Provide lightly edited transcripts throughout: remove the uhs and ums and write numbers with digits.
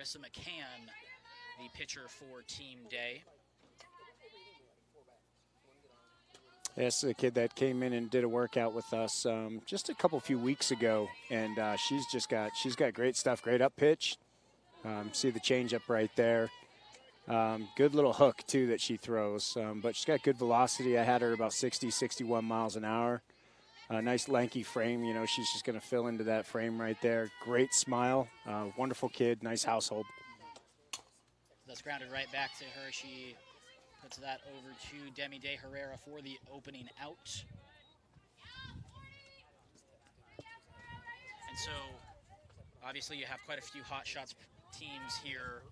Marissa McCann, the pitcher for Team Day. This is a kid that came in and did a workout with us just a few weeks ago, and she's got great stuff, great up pitch. See the changeup right there. Good little hook too that she throws, but she's got good velocity. I had her about 60, 61 miles an hour. Nice lanky frame, you know, she's just going to fill into that frame right there. Great smile, wonderful kid, nice household. That's grounded right back to her. She puts that over to Demi De Herrera for the opening out. And so, obviously you have quite a few Hotshots teams here,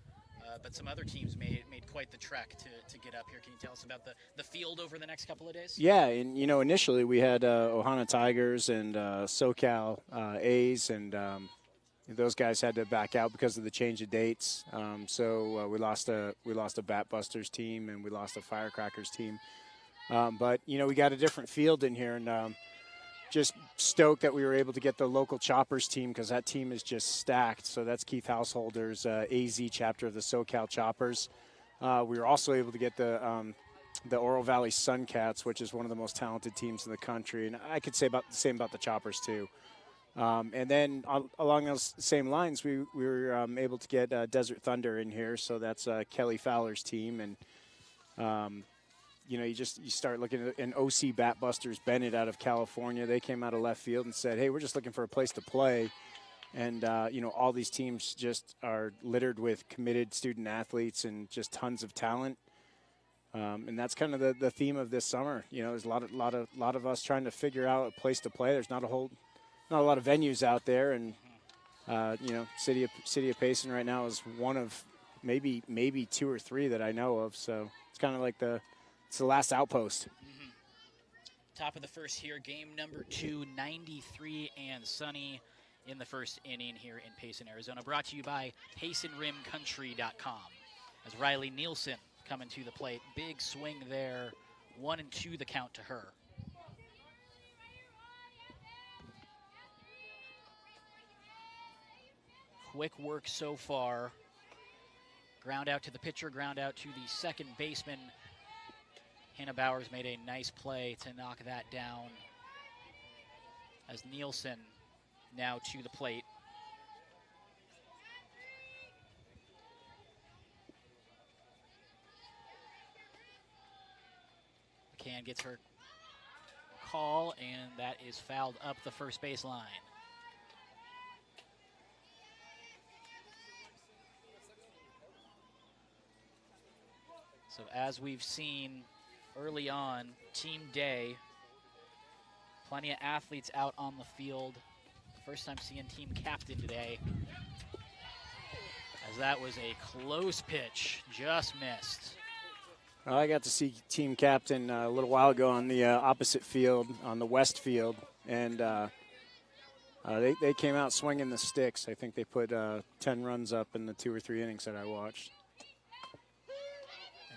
but some other teams made quite the trek to get up here. Can you tell us about the field over the next couple of days? Yeah, and you know, initially we had Ohana Tigers and SoCal A's, and those guys had to back out because of the change of dates. So we lost a Bat Busters team and we lost a Firecrackers team. But you know, we got a different field in here, and just stoked that we were able to get the local Choppers team, because that team is just stacked. So that's Keith Householder's AZ chapter of the SoCal Choppers. We were also able to get the Oro Valley Sun Cats, which is one of the most talented teams in the country, and I could say the same about the Choppers too. And then along those same lines, we were able to get Desert Thunder in here, so that's Kelly Fowler's team, and you know, you start looking at an OC Bat Busters Bennett out of California. They came out of left field and said, hey, we're just looking for a place to play. And, you know, all these teams just are littered with committed student athletes and just tons of talent. And that's kind of the theme of this summer. You know, there's a lot of us trying to figure out a place to play. There's not a lot of venues out there. And, you know, City of Payson right now is one of maybe two or three that I know of. So it's kind of like it's the last outpost. Top of the first here, game number 2, 93 and sunny in the first inning here in Payson, Arizona. Brought to you by PaysonRimCountry.com. As Riley Nielsen coming to the plate. Big swing there. 1-2 the count to her. Quick work so far. Ground out to the pitcher, ground out to the second baseman. Hannah Bowers made a nice play to knock that down, as Nielsen now to the plate. McCann gets her call, and that is fouled up the first base line. So as we've seen early on, Team Day, plenty of athletes out on the field. First time seeing team captain today, as that was a close pitch, just missed. Well, I got to see team captain a little while ago on the opposite field, on the west field, and they came out swinging the sticks. I think they put 10 runs up in the 2 or 3 innings that I watched.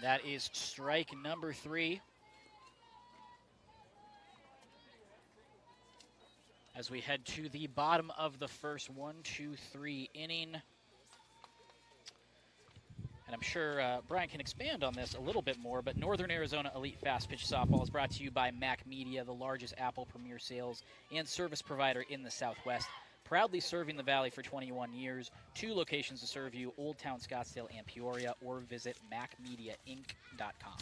That is strike number 3. As we head to the bottom of the first 1, 2, 3 inning. And I'm sure Brian can expand on this a little bit more, but Northern Arizona Elite Fast Pitch Softball is brought to you by Mac Media, the largest Apple Premier sales and service provider in the Southwest. Proudly serving the Valley for 21 years. 2 locations to serve you, Old Town, Scottsdale, and Peoria, or visit macmediainc.com.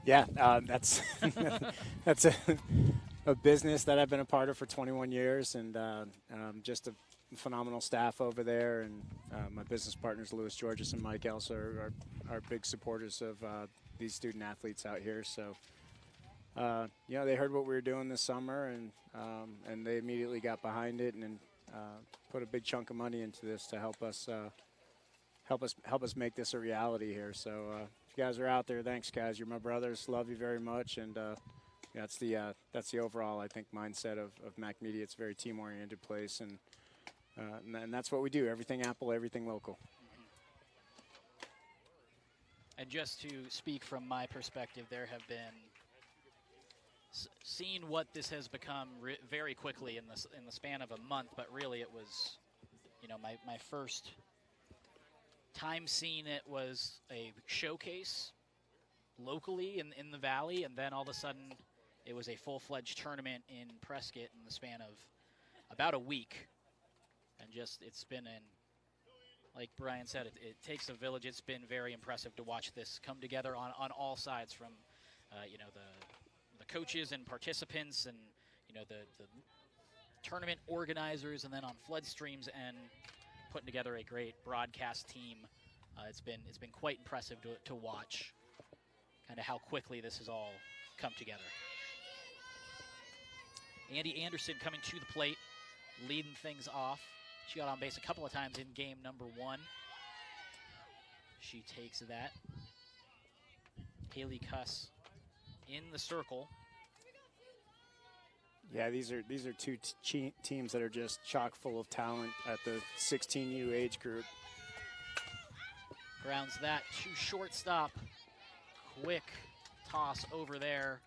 Yeah, that's that's a business that I've been a part of for 21 years, and just a phenomenal staff over there. And my business partners, Louis Georges and Mike Elsa, are big supporters of these student athletes out here. So, you know, they heard what we were doing this summer, and they immediately got behind it and put a big chunk of money into this to help us make this a reality here. So if you guys are out there, thanks, guys. You're my brothers. Love you very much, and that's the overall, I think, mindset of Mac Media. It's a very team-oriented place, and that's what we do. Everything Apple, everything local. And just to speak from my perspective, there have been seen what this has become very quickly in the span of a month, but really it was you know, my first time seeing it was a showcase locally in the Valley, and then all of a sudden it was a full-fledged tournament in Prescott in the span of about a week. And just, it's been like Brian said, it takes a village. It's been very impressive to watch this come together on all sides, from you know, the coaches and participants, and you know, the tournament organizers, and then on flood streams, and putting together a great broadcast team. It's been quite impressive to watch kind of how quickly this has all come together. Andy Anderson coming to the plate, leading things off. She got on base a couple of times in game number 1. She takes that. Haley Cuss in the circle. Yeah, these are two teams that are just chock full of talent at the 16U age group. Grounds that to shortstop. Quick toss over there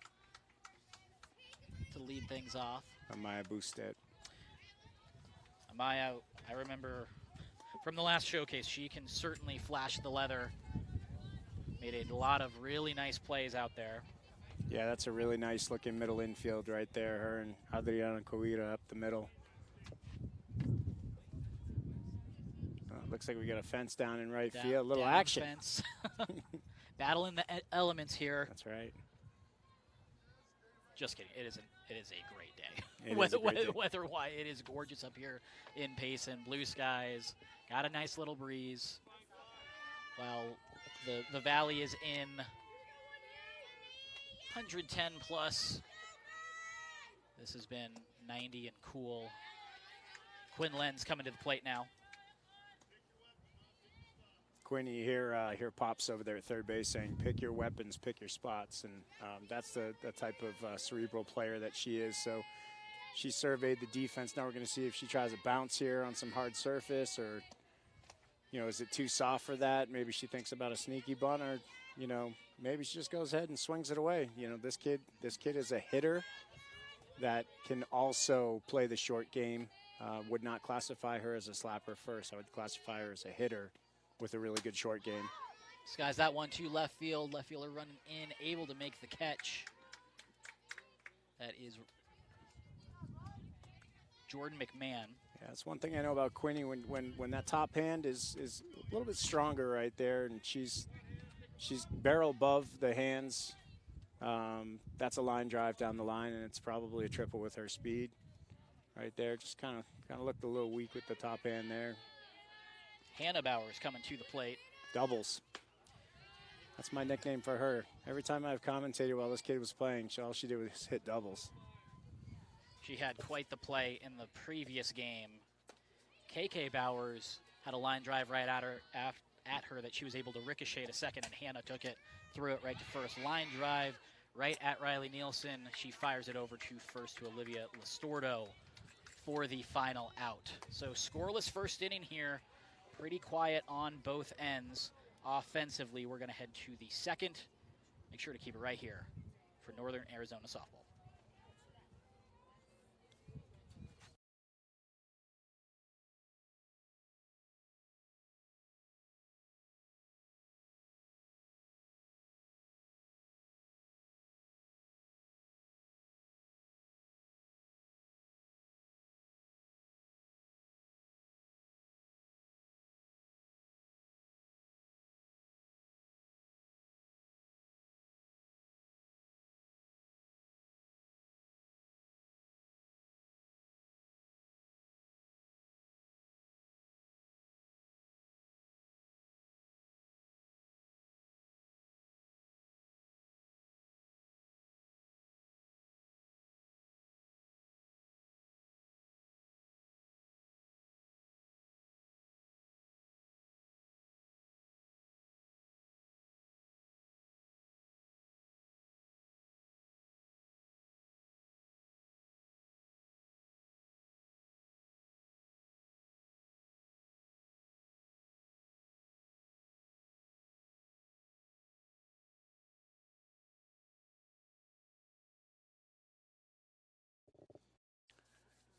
to lead things off. Amaya Boosted. Amaya, I remember from the last showcase, she can certainly flash the leather. Made a lot of really nice plays out there. Yeah, that's a really nice looking middle infield right there. Her and Adriana Coira up the middle. Looks like we got a fence down in right field. A little action. Fence. Battling the elements here. That's right. Just kidding. It is a great day. Weather-wise, it is gorgeous up here in Payson. Blue skies. Got a nice little breeze. Well, the valley is in 110 plus. This has been 90 and cool. Quinn Lenz coming to the plate now. Quinn, you hear Pops over there at third base saying, pick your weapons, pick your spots. And that's the type of cerebral player that she is. So she surveyed the defense. Now we're going to see if she tries a bounce here on some hard surface, or, you know, is it too soft for that? Maybe she thinks about a sneaky bunt, or, you know, maybe she just goes ahead and swings it away. You know, this kid is a hitter that can also play the short game. Would not classify her as a slapper first. I would classify her as a hitter with a really good short game. Skies that one to left field. Left fielder running in, able to make the catch. That is Jordan McMahon. Yeah, that's one thing I know about Quinny. When that top hand is a little bit stronger right there, and she's barrel above the hands, that's a line drive down the line, and it's probably a triple with her speed right there. Just kind of looked a little weak with the top hand there. Hannah Bowers coming to the plate. Doubles. That's my nickname for her. Every time I've commentated while this kid was playing, all she did was hit doubles. She had quite the play in the previous game. KK Bowers had a line drive right at her that she was able to ricochet to second, and Hannah took it, threw it right to first. Line drive right at Riley Nielsen. She fires it over to first to Olivia Listordo for the final out. So scoreless first inning here. Pretty quiet on both ends. Offensively, we're going to head to the second. Make sure to keep it right here for Northern Arizona softball.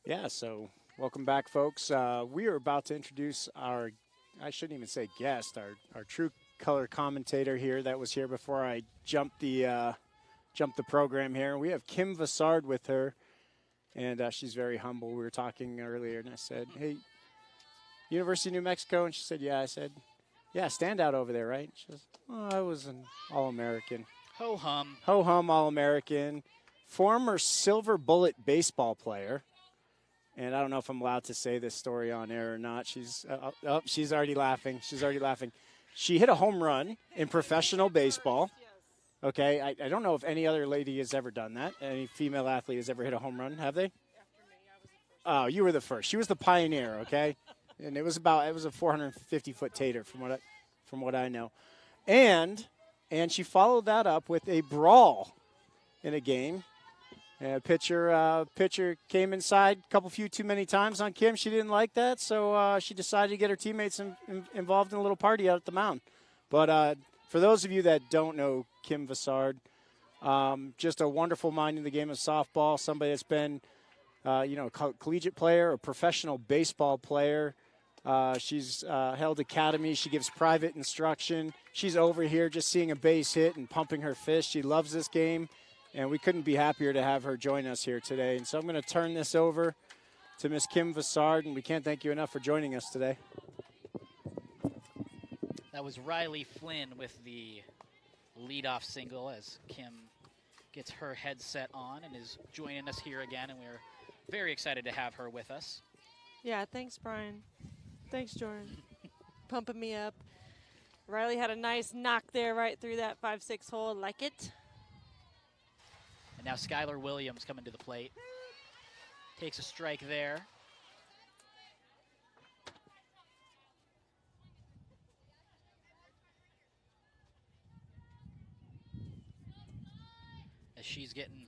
Yeah, so Welcome back, folks. We are about to introduce our, I shouldn't even say guest, our true color commentator here that was here before I jumped the program here. We have Kim Bussard with her, and she's very humble. We were talking earlier, and I said, hey, University of New Mexico? And she said, yeah. I said, yeah, standout over there, right? She goes, oh, I was an All-American. Ho-hum. Ho-hum All-American. Former Silver Bullet baseball player. And I don't know if I'm allowed to say this story on air or not. She's already laughing. She's already laughing. She hit a home run in professional baseball. Okay, I don't know if any other lady has ever done that. Any female athlete has ever hit a home run, have they? Oh, you were the first. She was the pioneer, okay? And it was a 450-foot tater from what I know. And she followed that up with a brawl in a game. Pitcher came inside a few too many times on Kim. She didn't like that, so she decided to get her teammates involved in a little party out at the mound. But for those of you that don't know Kim Bussard, just a wonderful mind in the game of softball, somebody that's been, a collegiate player, a professional baseball player. She's held academies. She gives private instruction. She's over here just seeing a base hit and pumping her fist. She loves this game. And we couldn't be happier to have her join us here today. And so I'm going to turn this over to Miss Kim Bussard, and we can't thank you enough for joining us today. That was Riley Flynn with the leadoff single as Kim gets her headset on and is joining us here again, and we're very excited to have her with us. Yeah, thanks, Brian. Thanks, Jordan. Pumping me up. Riley had a nice knock there right through that 5-6 hole. Like it. And now Skylar Williams coming to the plate. Takes a strike there. As she's getting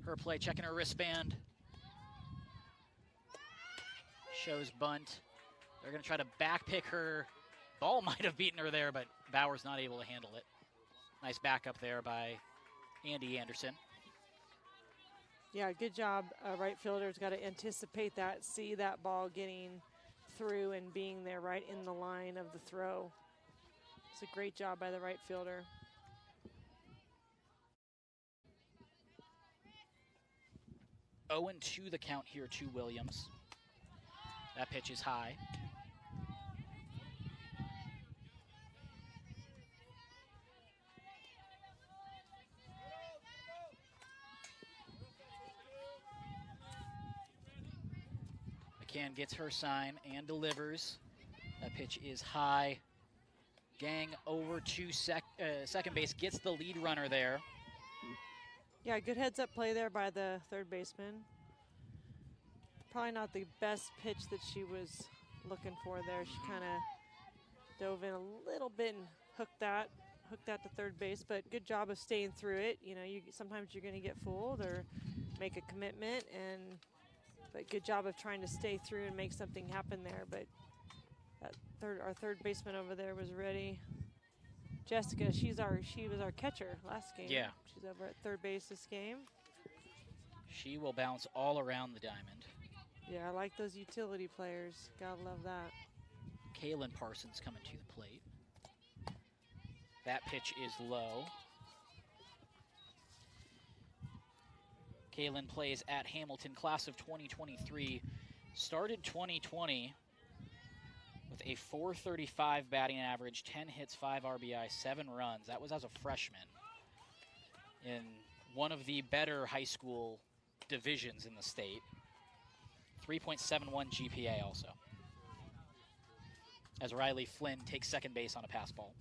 her play, checking her wristband. Shows bunt. They're going to try to backpick her. Ball might have beaten her there, but Bauer's not able to handle it. Nice backup there by Andy Anderson. Yeah, good job. Right fielder's got to anticipate that, see that ball getting through and being there right in the line of the throw. It's a great job by the right fielder. Oh, and 2 the count here to Williams. That pitch is high. McCann gets her sign and delivers. That pitch is high. Gang over to second base, gets the lead runner there. Yeah, good heads-up play there by the third baseman. Probably not the best pitch that she was looking for there. She kind of dove in a little bit and hooked that to third base, but good job of staying through it. You know, sometimes you're going to get fooled or make a commitment, but good job of trying to stay through and make something happen there. But our third baseman over there was ready. Jessica, she was our catcher last game. Yeah. She's over at third base this game. She will bounce all around the diamond. Yeah, I like those utility players. Gotta love that. Kaylin Parsons coming to the plate. That pitch is low. Kaylin plays at Hamilton, class of 2023. Started 2020 with a .435 batting average, 10 hits, 5 RBI, 7 runs. That was as a freshman in one of the better high school divisions in the state. 3.71 GPA also. As Riley Flynn takes second base on a pass ball.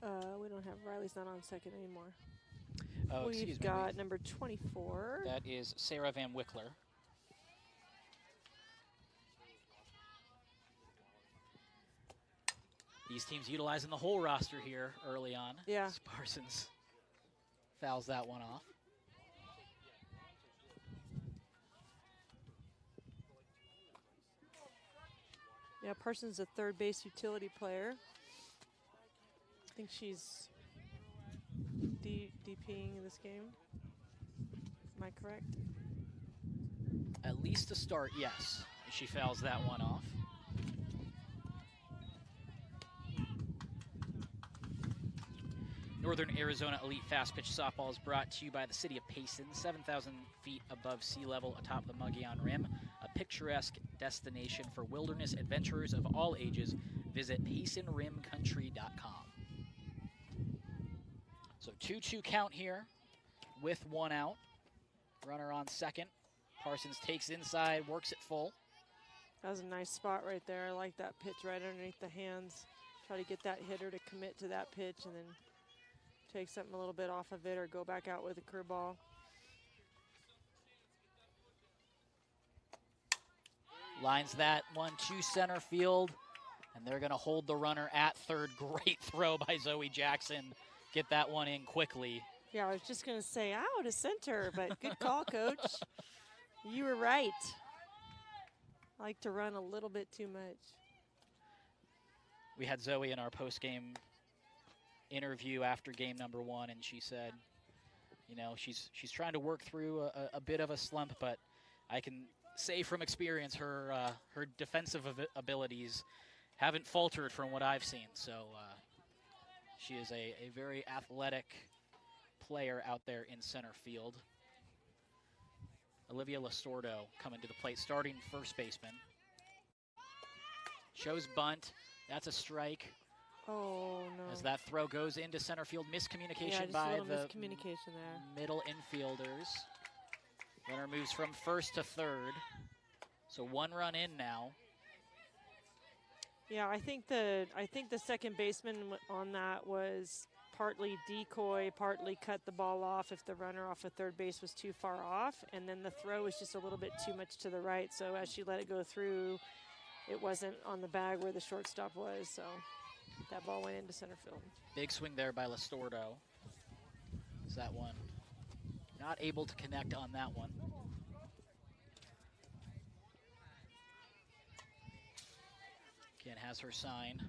We don't have Riley's not on second anymore. Oh, excuse me. We've got number 24. That is Sarah Van Wickler. These teams utilizing the whole roster here early on. Yeah. Parsons fouls that one off. Yeah, Parsons a third base utility player. I think she's DPing in this game. Am I correct? At least to start, yes. She fouls that one off. Northern Arizona Elite Fast Pitch Softball is brought to you by the city of Payson, 7,000 feet above sea level atop the Mogollon Rim, a picturesque destination for wilderness adventurers of all ages. Visit PaysonRimCountry.com. So 2-2 count here with one out. Runner on second. Parsons takes inside, works it full. That was a nice spot right there. I like that pitch right underneath the hands. Try to get that hitter to commit to that pitch and then take something a little bit off of it or go back out with a curveball. Lines that one to center field, and they're going to hold the runner at third. Great throw by Zoe Jackson. Get that one in quickly. Yeah, I was just going to say out to center, but good call, Coach. You were right. I like to run a little bit too much. We had Zoe in our post-game interview after game number one, and she said, you know, she's trying to work through a bit of a slump, but I can say from experience her her defensive abilities haven't faltered from what I've seen. So she is a very athletic player out there in center field. Olivia Lastordo coming to the plate, starting first baseman. Shows bunt. That's a strike. Oh, no. As that throw goes into center field. Miscommunication just by a little the miscommunication there. middle infielders. Runner moves from first to third. So one run in now. Yeah, I think the second baseman on that was partly decoy, partly cut the ball off if the runner off of third base was too far off, and then the throw was just a little bit too much to the right, so as she let it go through, it wasn't on the bag where the shortstop was, so that ball went into center field. Big swing there by Lastordo. Is that one not able to connect on that one? Again, has her sign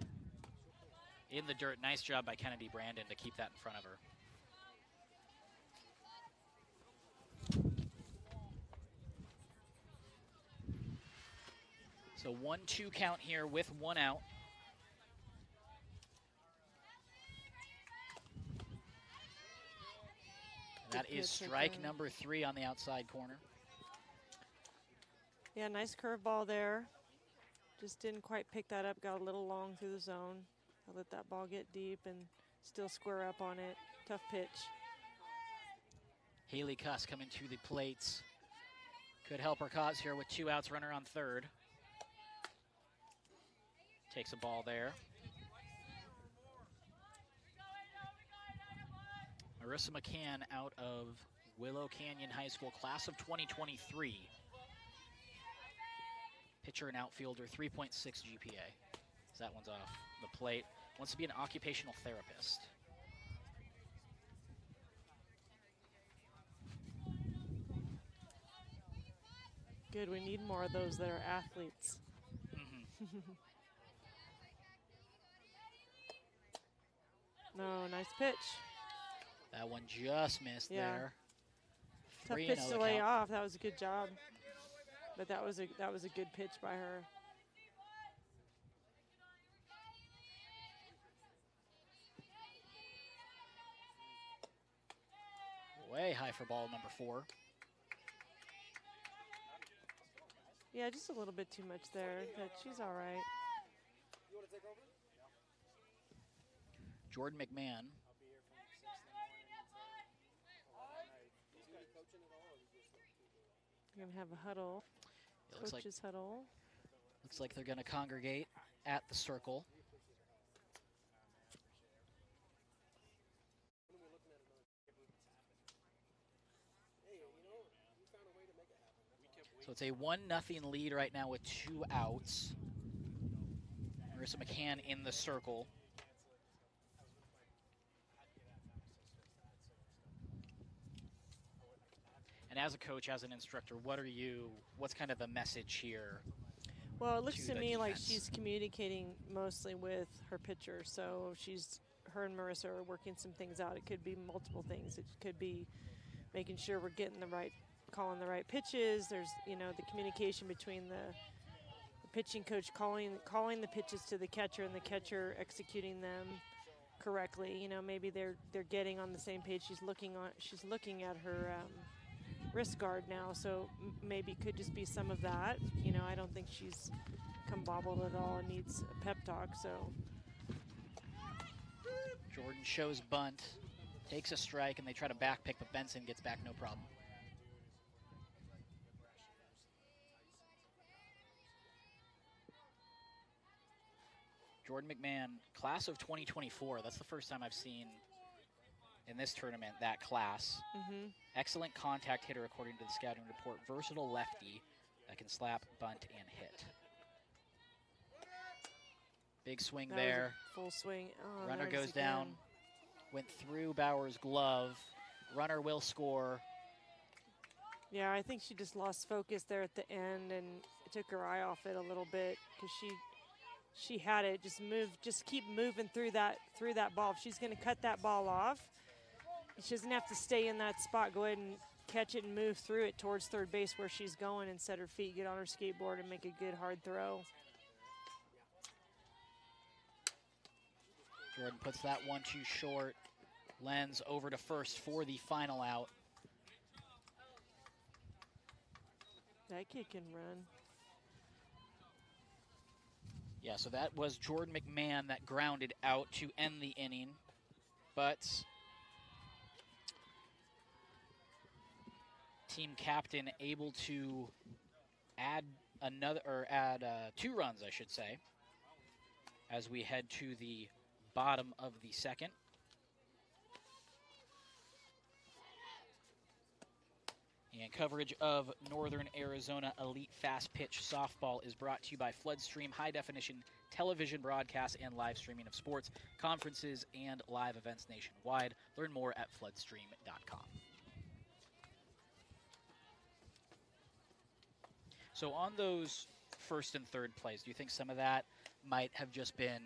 in the dirt. Nice job by Kennedy Brandon to keep that in front of her. So 1-2 count here with one out. That is strike number 3 on the outside corner. Yeah, nice curveball there. Just didn't quite pick that up, got a little long through the zone. I let that ball get deep and still square up on it. Tough pitch. Haley Cuss coming to the plates. Could help her cause here with 2 outs, runner on third. Takes a ball there. Marissa McCann out of Willow Canyon High School, class of 2023. Pitcher and outfielder, 3.6 GPA. So that one's off the plate. Wants to be an occupational therapist. Good, we need more of those that are athletes. No, nice pitch. That one just missed there. Tough pitch to lay off. That was a good job. But that was a good pitch by her. Way high for ball number 4. Yeah, just a little bit too much there, but she's all right. Jordan McMahon. We're going to have a huddle. Coaches huddle. Looks like they're going to congregate at the circle. So it's a 1-0 lead right now with 2 outs. Marissa McCann in the circle. And as a coach, as an instructor, what's kind of the message here? Well, it looks to me like she's communicating mostly with her pitcher. So her and Marissa are working some things out. It could be multiple things. It could be making sure we're getting the right calling the right pitches. There's, you know, the communication between the pitching coach calling the pitches to the catcher and the catcher executing them correctly. You know, maybe they're getting on the same page. She's looking at her wrist guard now, so maybe could just be some of that. You know, I don't think she's come bobbled at all and needs a pep talk. So Jordan shows bunt, takes a strike, and they try to back pick, but Benson gets back no problem. Jordan McMahon, class of 2024. That's the first time I've seen in this tournament that class. Excellent contact hitter according to the scouting report. Versatile lefty that can slap, bunt, and hit. Big swing that there. Full swing. Oh, Runner there's goes again. down. Went through Bauer's glove. Runner will score. Yeah, I think she just lost focus there at the end and took her eye off it a little bit because she had it. Just keep moving through that ball. If she's going to cut that ball off, she doesn't have to stay in that spot. Go ahead and catch it and move through it towards third base where she's going and set her feet, get on her skateboard, and make a good hard throw. Jordan puts that 1-2 short. Lenz over to first for the final out. That kid can run. Yeah, so that was Jordan McMahon that grounded out to end the inning. But team captain able to add 2 runs, I should say, as we head to the bottom of the second. And coverage of Northern Arizona Elite Fast Pitch Softball is brought to you by Floodstream High Definition Television Broadcast and Live Streaming of Sports, Conferences, and Live Events nationwide. Learn more at floodstream.com. So on those first and third plays, do you think some of that might have just been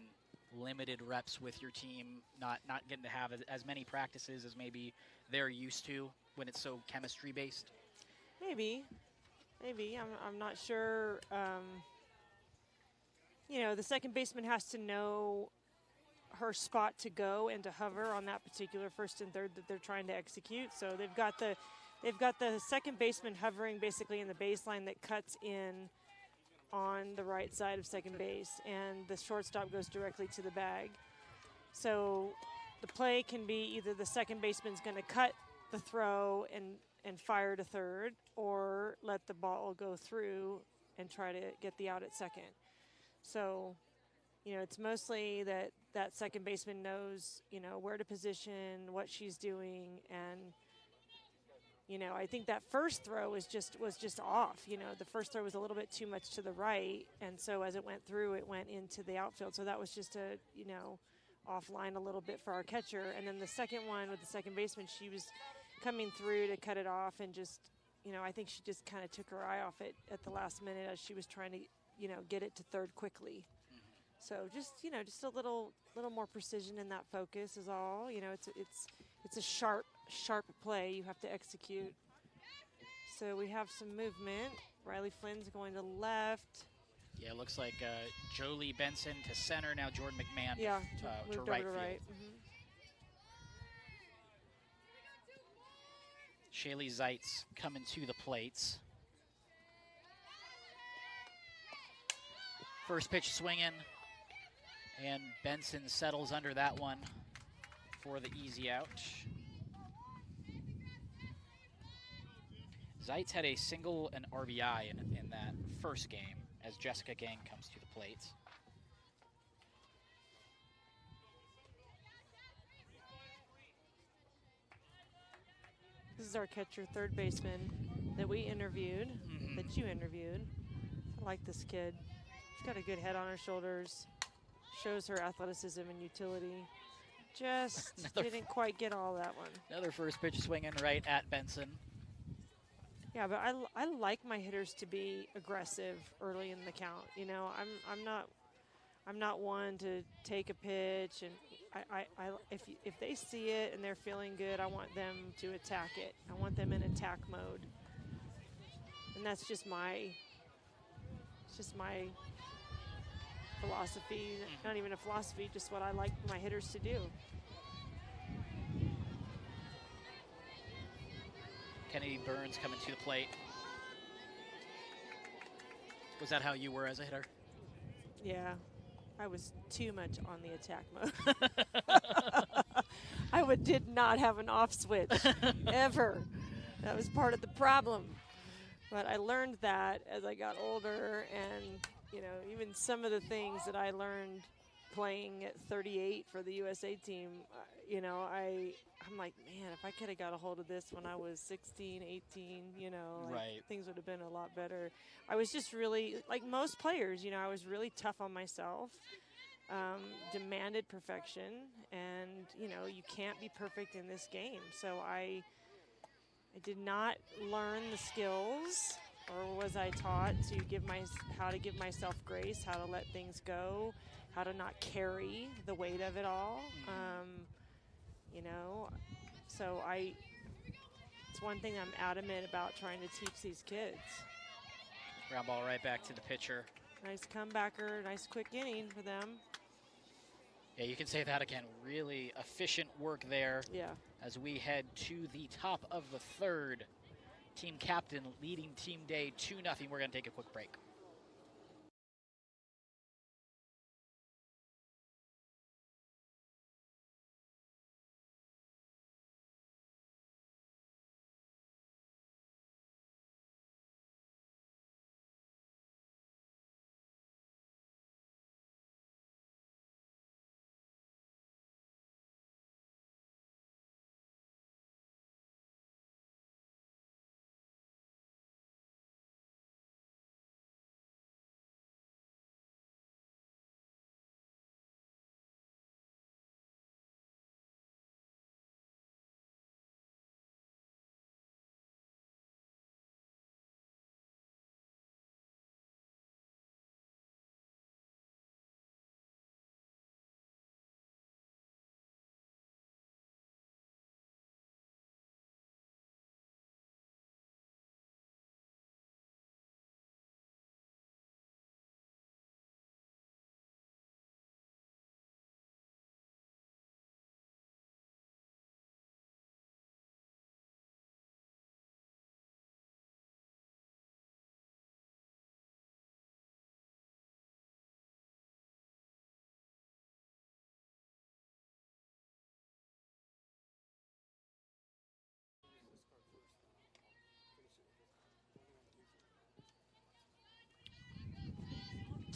limited reps with your team, not getting to have as many practices as maybe they're used to when it's so chemistry based? Maybe. I'm not sure. You know, the second baseman has to know her spot to go and to hover on that particular first and third that they're trying to execute. So they've got the second baseman hovering basically in the baseline that cuts in on the right side of second base, and the shortstop goes directly to the bag. So the play can be either the second baseman's going to cut the throw and fire to third, or let the ball go through and try to get the out at second. So, you know, it's mostly that second baseman knows, you know, where to position, what she's doing, and, you know, I think that first throw was just off. You know, the first throw was a little bit too much to the right, and so as it went through, it went into the outfield. So that was just a, you know, offline a little bit for our catcher. And then the second one with the second baseman, she was coming through to cut it off, and just, you know, I think she just kind of took her eye off it at the last minute as she was trying to, you know, get it to third quickly. So just, you know, just a little more precision in that focus is all. You know, it's a sharp play you have to execute. So we have some movement. Riley Flynn's going to left. Yeah, it looks like Jolie Benson to center. Now Jordan McMahon to moved right over to field. right. Shaylee Zeitz coming to the plates. First pitch swinging, and Benson settles under that one for the easy out. Zeitz had a single and RBI in that first game as Jessica Gang comes to the plate. This is our catcher, third baseman that we interviewed, that you interviewed. I like this kid. She's got a good head on her shoulders, shows her athleticism and utility. Just didn't quite get all that one. Another first pitch swinging right at Benson. Yeah, but I like my hitters to be aggressive early in the count. You know, I'm not one to take a pitch, and if they see it and they're feeling good, I want them to attack it. I want them in attack mode. And that's just my philosophy, not even a philosophy, just what I like my hitters to do. Kennedy Burns coming to the plate. Was that how you were as a hitter? Yeah, I was too much on the attack mode. I did not have an off switch, ever. That was part of the problem. But I learned that as I got older, and you know, even some of the things that I learned playing at 38 for the USA team, you know, I'm like, man, if I could have got a hold of this when I was 16, 18, you know, like, right, things would have been a lot better. I was just really, like most players, you know, I was really tough on myself, demanded perfection, and, you know, you can't be perfect in this game. So I did not learn the skills, or was I taught to how to give myself grace, how to let things go, how to not carry the weight of it all. You know, so it's one thing I'm adamant about trying to teach these kids. Ground ball right back to the pitcher. Nice comebacker, nice quick inning for them. Yeah, you can say that again. Really efficient work there. Yeah. As we head to the top of the third. Team captain leading team day 2-0. We're going to take a quick break.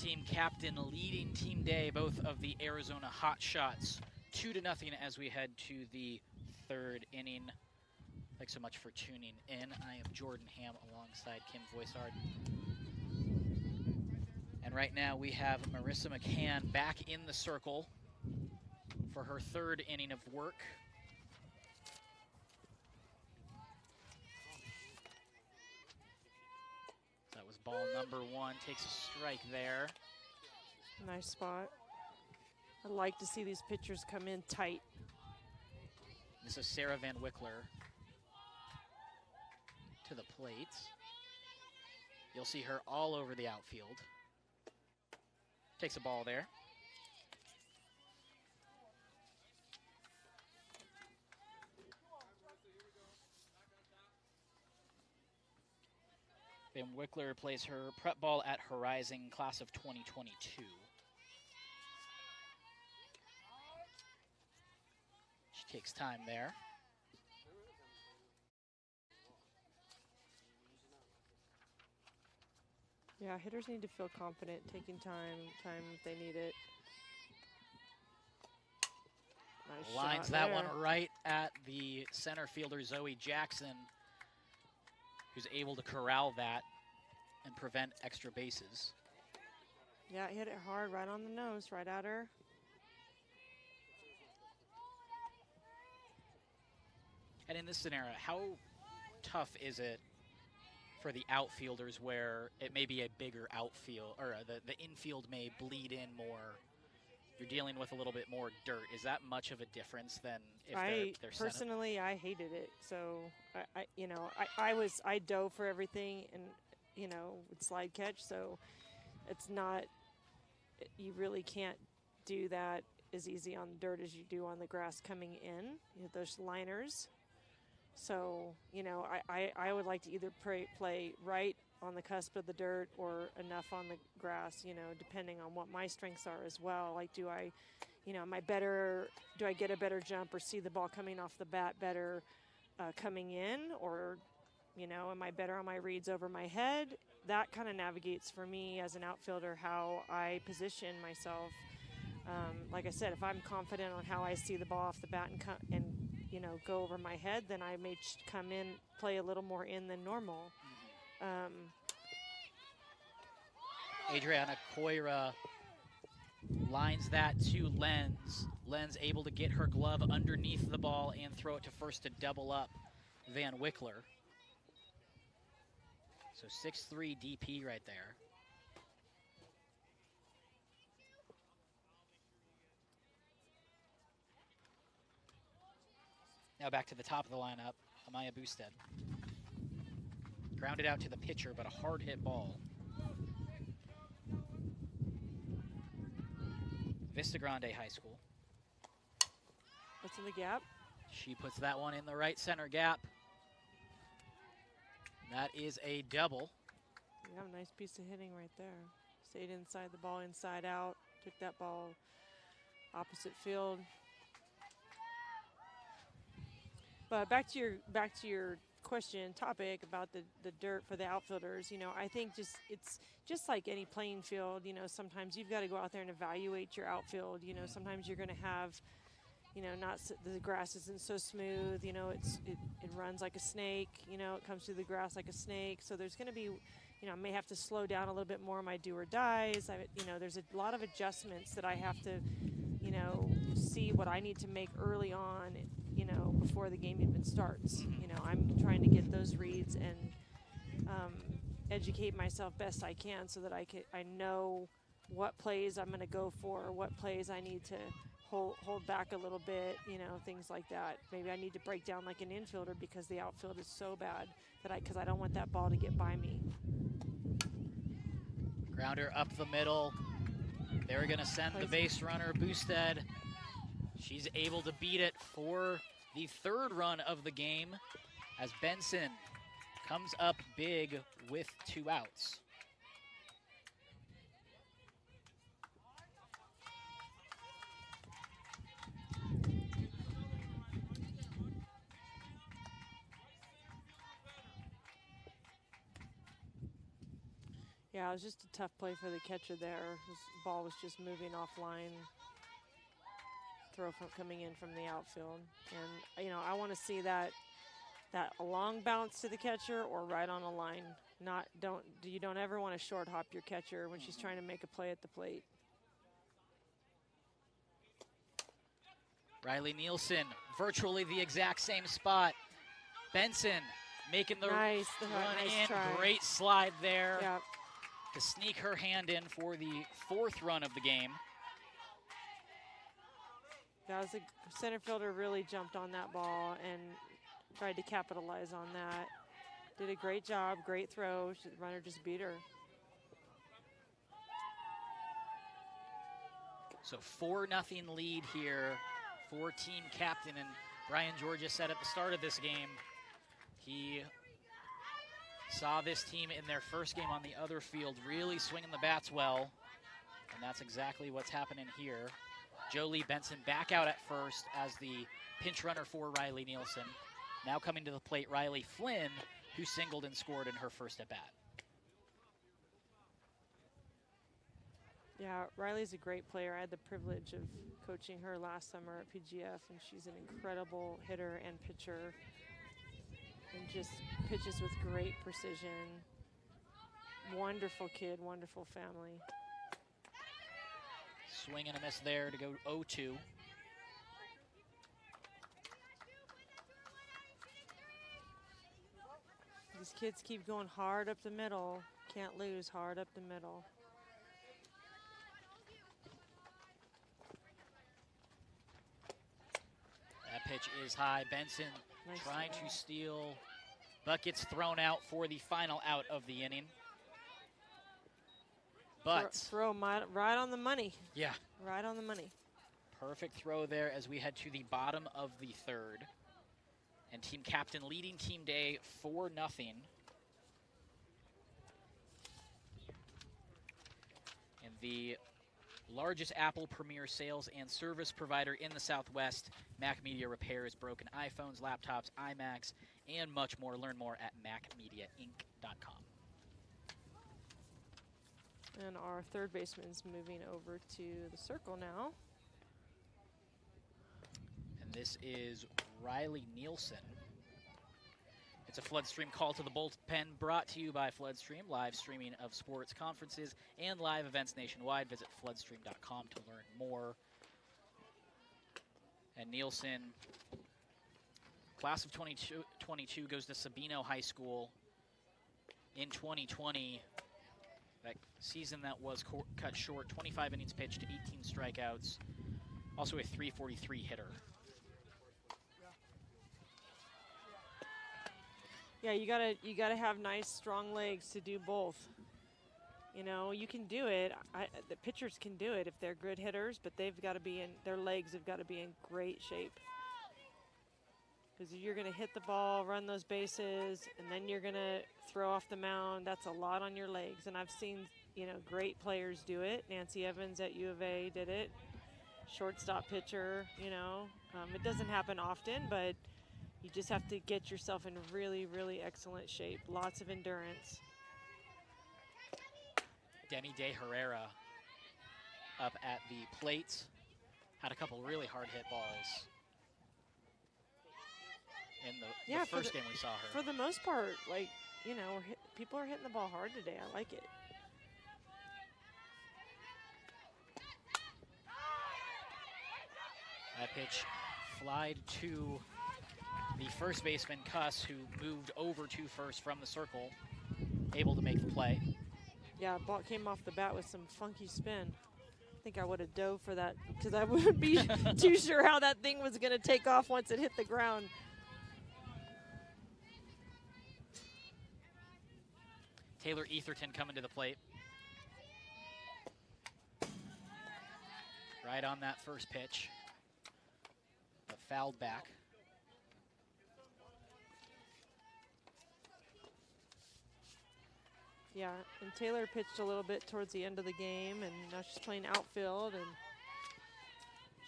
Team captain leading team day, both of the Arizona Hotshots, 2-0 as we head to the third inning. Thanks so much for tuning in. I am Jordan Ham alongside Kim Bussard. And right now we have Marissa McCann back in the circle for her third inning of work. That was ball number 1, takes a strike there. Nice spot. I like to see these pitchers come in tight. This is Sarah Van Wickler to the plate. You'll see her all over the outfield. Takes a ball there. Van Wickler plays her prep ball at Horizon class of 2022. She takes time there. Yeah, hitters need to feel confident, taking time if they need it. Nice Lines shot that there. one right at the center fielder, Zoe Jackson, who's able to corral that and prevent extra bases. Yeah, hit it hard, right on the nose, right at her. And in this scenario, how tough is it for the outfielders where it may be a bigger outfield, or the infield may bleed in more? You're dealing with a little bit more dirt. Is that much of a difference than if they're personally, I hated it. So I dove for everything, and you know, with slide catch. So it's not, you really can't do that as easy on dirt as you do on the grass coming in, you know, those liners. So, you know, I would like to either play right on the cusp of the dirt or enough on the grass, you know, depending on what my strengths are as well. Like, do I, you know, do I get a better jump or see the ball coming off the bat better coming in? Or, you know, am I better on my reads over my head? That kind of navigates for me as an outfielder how I position myself. Like I said, if I'm confident on how I see the ball off the bat and you know, go over my head, then I may come in, play a little more in than normal. Adriana Coira lines that to Lenz. Lenz able to get her glove underneath the ball and throw it to first to double up Van Wickler. So 6'3" DP right there. Now back to the top of the lineup, Amaya Boosted. Grounded out to the pitcher, but a hard hit ball. Vista Grande High School. What's in the gap? She puts that one in the right center gap. That is a double. You have a nice piece of hitting right there. Stayed inside the ball, inside out. Took that ball opposite field. But back to your question topic about the dirt for the outfielders. You know, I think it's just like any playing field. You know, sometimes you've got to go out there and evaluate your outfield. You know, sometimes you're going to have, you know, the grass isn't so smooth. You know, it runs like a snake. You know, it comes through the grass like a snake. So there's going to be, you know, I may have to slow down a little bit more my do or dies. You know, there's a lot of adjustments that I have to, you know, see what I need to make early on, you know, before the game even starts. You know, I'm trying to get those reads and educate myself best I can so that I know what plays I'm going to go for, what plays I need to hold back a little bit, you know, things like that. Maybe I need to break down like an infielder because the outfield is so bad that because I don't want that ball to get by me. Grounder up the middle. They're going to send the base runner, Boosted. She's able to beat it for the third run of the game as Benson comes up big with 2 outs. Yeah, it was just a tough play for the catcher there. His ball was just moving offline. Throw coming in from the outfield. And, you know, I want to see that a long bounce to the catcher or right on a line. You don't ever want to short hop your catcher when she's trying to make a play at the plate. Riley Nielsen, virtually the exact same spot. Benson making the run in. Try. Great slide there. Yep. To sneak her hand in for the 4th run of the game. That was a center fielder really jumped on that ball and tried to capitalize on that. Did a great job, great throw. The runner just beat her. So 4-0 lead here for team captain, and Brian Georgia said at the start of this game, he saw this team in their first game on the other field really swinging the bats well, and that's exactly what's happening here. Jolie Benson back out at first as the pinch runner for Riley Nielsen. Now coming to the plate, Riley Flynn, who singled and scored in her first at-bat. Yeah, Riley's a great player. I had the privilege of coaching her last summer at PGF, and she's an incredible hitter and pitcher. And just pitches with great precision. Wonderful kid, wonderful family. Swing and a miss there to go 0-2. These kids keep going hard up the middle. Can't lose, hard up the middle. That pitch is high. Benson trying to steal, but gets thrown out for the final out of the inning. But throw right on the money. yeah, Right on the money. perfect throw there as we head to the bottom of the third. And team captain leading Team Day 4-0. And the largest Apple Premier sales and service provider in the Southwest, Mac Media repairs broken iPhones, laptops, iMacs, and much more. Learn more at macmediainc.com. And our third baseman's moving over to the circle now. And this is Riley Nielsen. It's a Floodstream call to the bullpen brought to you by Floodstream, live streaming of sports conferences and live events nationwide. Visit floodstream.com to learn more. And Nielsen, class of 2022, goes to Sabino High School in 2020. That season that was cut short, 25 innings pitched, 18 strikeouts, also a .343 hitter. Yeah, you gotta have nice, strong legs to do both. You know, you can do it. The pitchers can do it if they're good hitters, but they've got to be in, their legs have got to be in great shape. Because you're going to hit the ball, run those bases, and then you're going to throw off the mound. That's a lot on your legs. And I've seen, you know, great players do it. Nancy Evans at U of A did it. Shortstop pitcher, you know. It doesn't happen often, but you just have to get yourself in really, really excellent shape. Lots of endurance. Demi De Herrera up at the plate. Had a couple really hard hit balls in the first game we saw her. For the most part, like, you know, people are hitting the ball hard today. I like it. That pitch flied to the first baseman, Cuss, who moved over to first from the circle, able to make the play. Yeah, ball came off the bat with some funky spin. I think I would have dove for that because I wouldn't be too sure how that thing was going to take off once it hit the ground. Taylor Etherton coming to the plate. Right on that first pitch, but fouled back. Yeah, and Taylor pitched a little bit towards the end of the game, and now she's playing outfield, and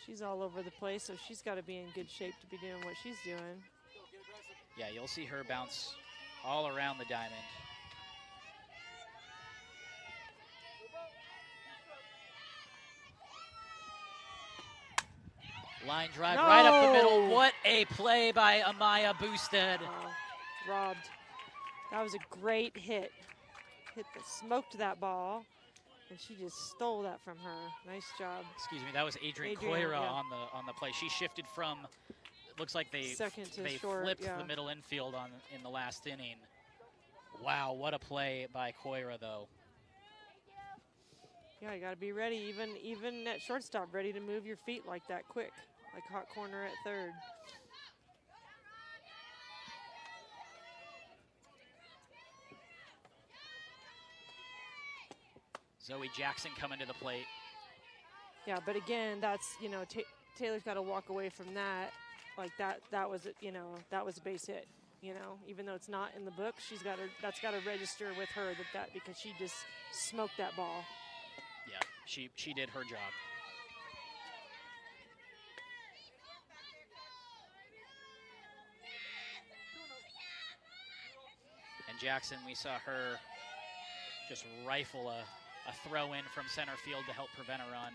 she's all over the place, so she's got to be in good shape to be doing what she's doing. Yeah, you'll see her bounce all around the diamond. Line drive right up the middle. What a play by Amaya Boosted. Robbed. That was a great hit. Smoked that ball, and she just stole that from her. Nice job. Excuse me, that was Adrienne Coira on the play. She shifted from, it looks like they short, flipped the middle infield in the last inning. Wow, what a play by Coira, though. Yeah, you got to be ready, even at shortstop, ready to move your feet like that quick, like hot corner at third. Zoe Jackson coming to the plate. Yeah, but again, that's, you know, Taylor's got to walk away from that. Like that was, you know, that was a base hit. You know, even though it's not in the book, that's got to register with her that because she just smoked that ball. Yeah, she did her job. And Jackson, we saw her just rifle a throw in from center field to help prevent a run.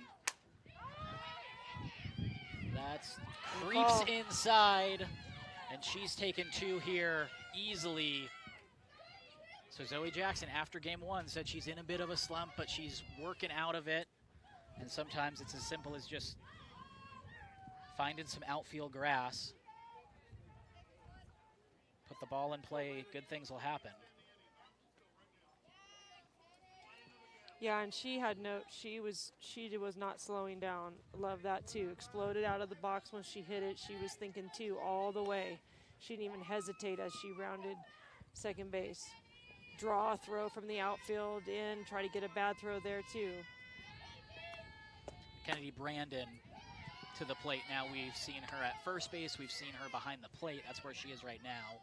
That's creeps inside, and she's taken two here easily. So Zoe Jackson, after game one, said she's in a bit of a slump, but she's working out of it. And sometimes it's as simple as just finding some outfield grass. Put the ball in play, good things will happen. Yeah, and she was not slowing down. Love that too. Exploded out of the box when she hit it. She was thinking two all the way. She didn't even hesitate as she rounded second base. draw a throw from the outfield in, try to get a bad throw there too. Kennedy Brandon to the plate now. We've seen her at first base. We've seen her behind the plate. That's where she is right now.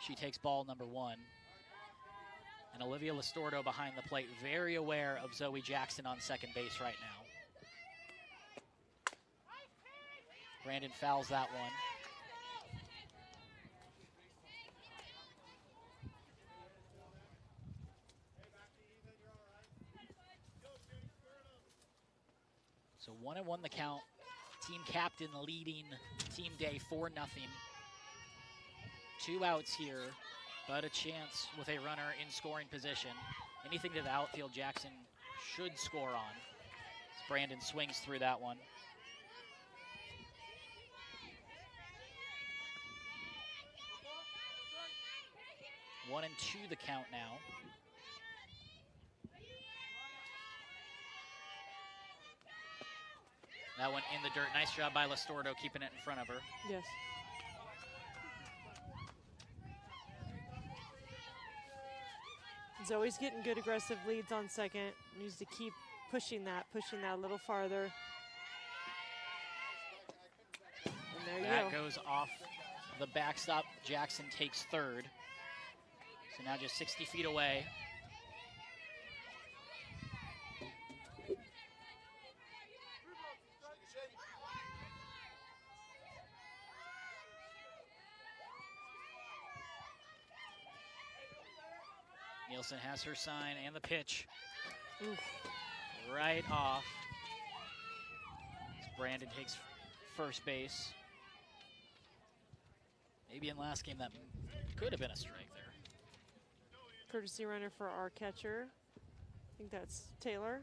She takes ball number 1. And Olivia Listordo behind the plate, very aware of Zoe Jackson on second base right now. Brandon fouls that one. So 1-1 the count. Team captain leading team day 4-0. 2 outs here, but a chance with a runner in scoring position. Anything to the outfield, Jackson should score on. As Brandon swings through that one. 1-2 the count now. That one in the dirt. Nice job by Listordo keeping it in front of her. Yes. Zoe's getting good aggressive leads on second. Needs to keep pushing that a little farther. And there you That go. goes off the backstop. Jackson takes third. So now just 60 feet away. Nielsen has her sign and the pitch. Oof. Right off. As Brandon takes first base. Maybe in last game that could have been a strike there. Courtesy runner for our catcher. I think that's Taylor.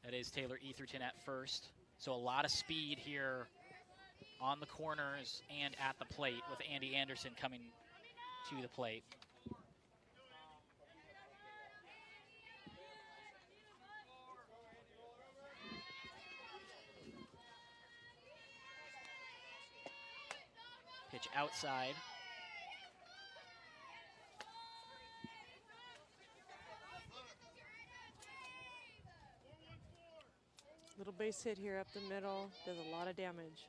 That is Taylor Etherton at first. So a lot of speed here on the corners and at the plate with Andy Anderson coming to the plate. Pitch outside. Little base hit here up the middle. Does a lot of damage.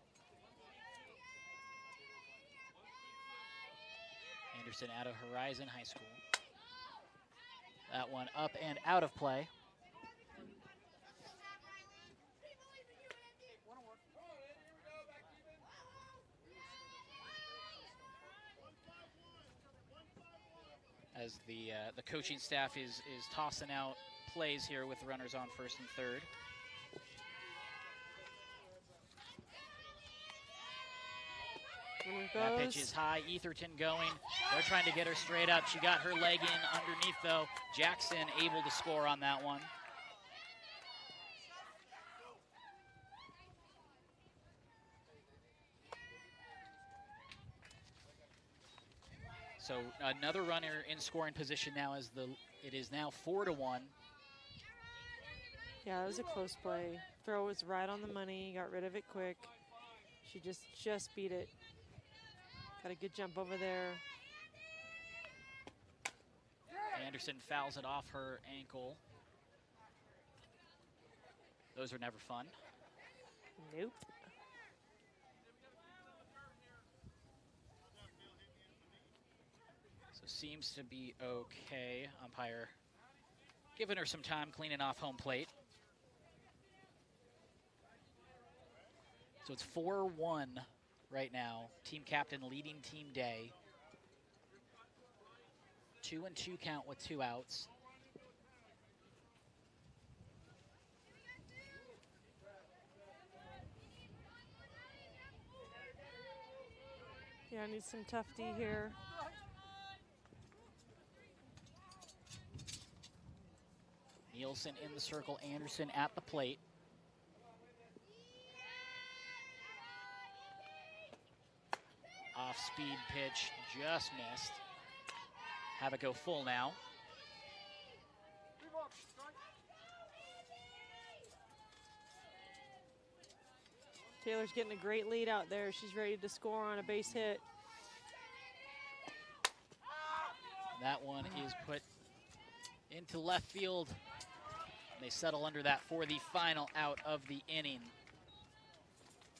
Anderson out of Horizon High School. That one up and out of play. As the coaching staff is tossing out plays here with runners on first and third. That pitch is high. Etherton going. They're trying to get her straight up. She got her leg in underneath though. Jackson able to score on that one. So another runner in scoring position now as it is now 4-1. Yeah, it was a close play. Throw was right on the money. Got rid of it quick. She just beat it. Got a good jump over there. Anderson fouls it off her ankle. Those are never fun. Nope. So seems to be okay. Umpire giving her some time cleaning off home plate. So it's 4-1 right now. Team captain leading team day. 2-2 count with 2 outs. Yeah, I need some tough D here. Nielsen in the circle, Anderson at the plate. Off-speed pitch, just missed. Have it go full now. Taylor's getting a great lead out there. She's ready to score on a base hit. That one is put into left field. They settle under that for the final out of the inning.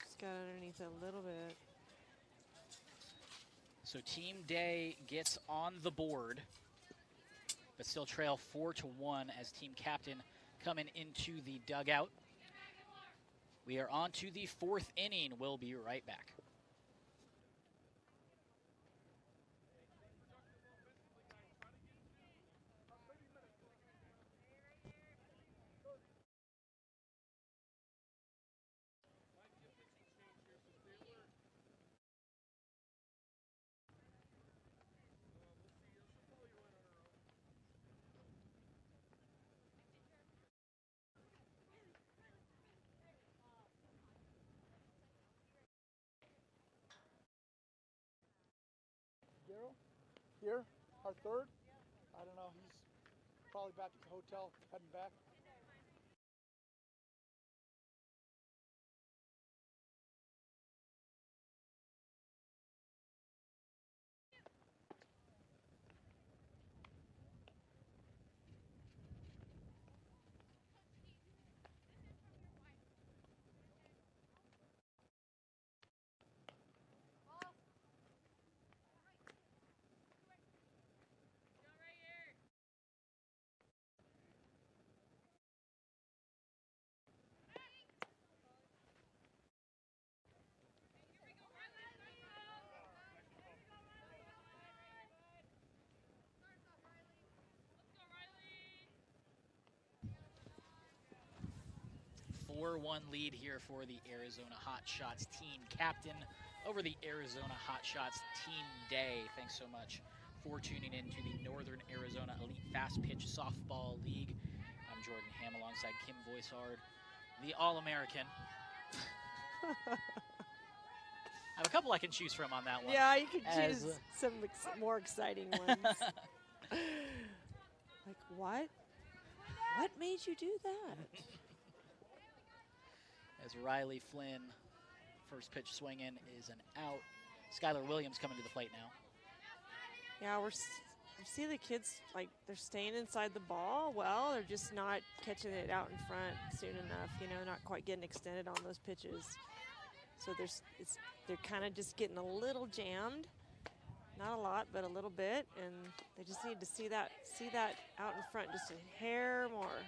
Just got underneath it a little bit. So Team Day gets on the board, but still trail 4-1 as team captain coming into the dugout. We are on to the 4th inning. We'll be right back. Here, our third. I don't know. He's probably back at the hotel, heading back. A 4-1 lead here for the Arizona Hotshots team captain over the Arizona Hotshots Team Day. Thanks so much for tuning in to the Northern Arizona Elite Fast Pitch Softball League. I'm Jordan Ham alongside Kim Bussard, the All-American. I have a couple I can choose from on that one. Yeah, you can choose some more exciting ones. Like, what? What made you do that? As Riley Flynn, first pitch swinging is an out. Skylar Williams coming to the plate now. Yeah, we see the kids, like, they're staying inside the ball. Well, they're just not catching it out in front soon enough, you know, not quite getting extended on those pitches. So they're kind of just getting a little jammed. Not a lot, but a little bit, and they just need to see that out in front just a hair more.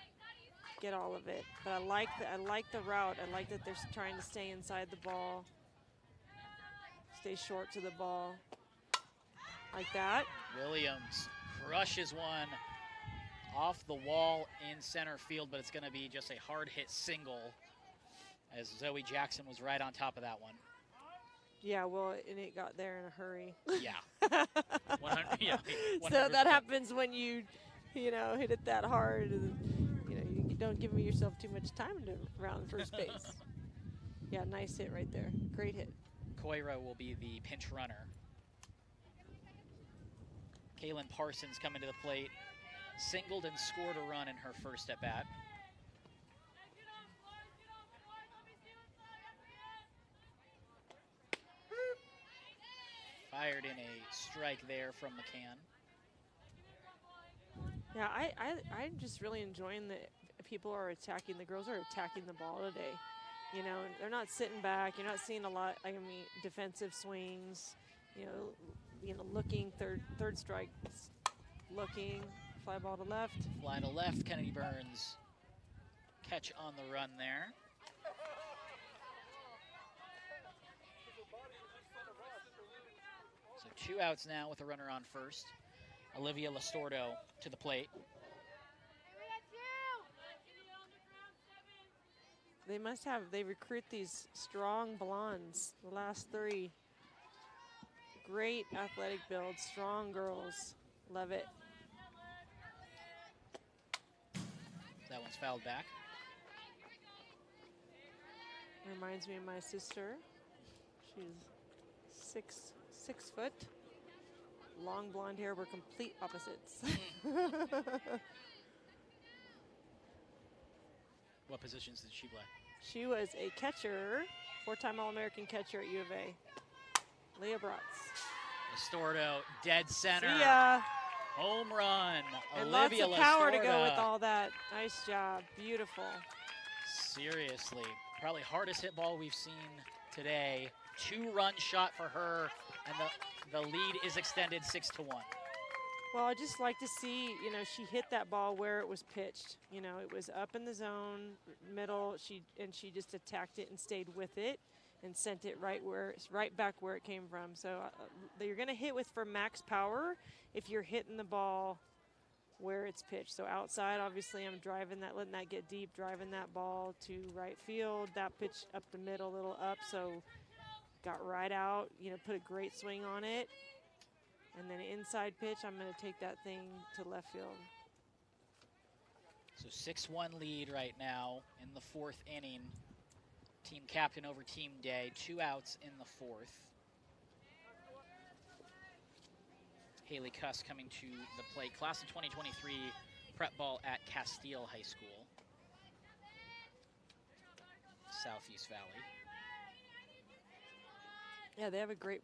Get all of it, but I like the route. I like that they're trying to stay inside the ball, stay short to the ball, like that. Williams crushes one off the wall in center field, but it's going to be just a hard hit single, as Zoe Jackson was right on top of that one. Yeah, well, and it got there in a hurry. Yeah. 100, yeah 100%. So that happens when you know, hit it that hard. You know, you don't give yourself too much time to round first base. Yeah, nice hit right there. Great hit. Coira will be the pinch runner. Kaylin Parsons coming to the plate. Singled and scored a run in her first at bat. Fired in a strike there from McCann. Yeah, I'm just really enjoying that people are attacking. The girls are attacking the ball today. You know, they're not sitting back. You're not seeing a lot. I mean, defensive swings. You know, looking third strike, looking fly ball to left. Fly to left. Kennedy Burns catch on the run there. So 2 outs now with a runner on first. Olivia Listordo to the plate. They recruit these strong blondes, the last 3. Great athletic build, strong girls. Love it. That one's fouled back. Reminds me of my sister. She's 6 foot. Long blonde hair. We're complete opposites. What positions did she play? She was a catcher, 4-time All-American catcher at U of A. Leah Bratz. Listordo, dead center. See ya. Home run. And Olivia lots of power to go Lastorda. with all that. Nice job. Beautiful. Seriously, probably hardest hit ball we've seen today. 2-run shot for her, and the lead is extended 6-1. Well, I just like to see, you know, she hit that ball where it was pitched. You know, it was up in the zone, middle. She just attacked it and stayed with it, and sent it right back where it came from. So you're going to hit for max power if you're hitting the ball where it's pitched. So outside, obviously, I'm driving that, letting that get deep, driving that ball to right field. That pitch up the middle, a little up, so got right out. You know, put a great swing on it. And then inside pitch, I'm going to take that thing to left field. So 6-1 lead right now in the 4th inning. Team captain over team day. 2 outs in the 4th. Haley Cuss coming to the plate. Class of 2023 prep ball at Castile High School, Southeast Valley. Yeah, they have a good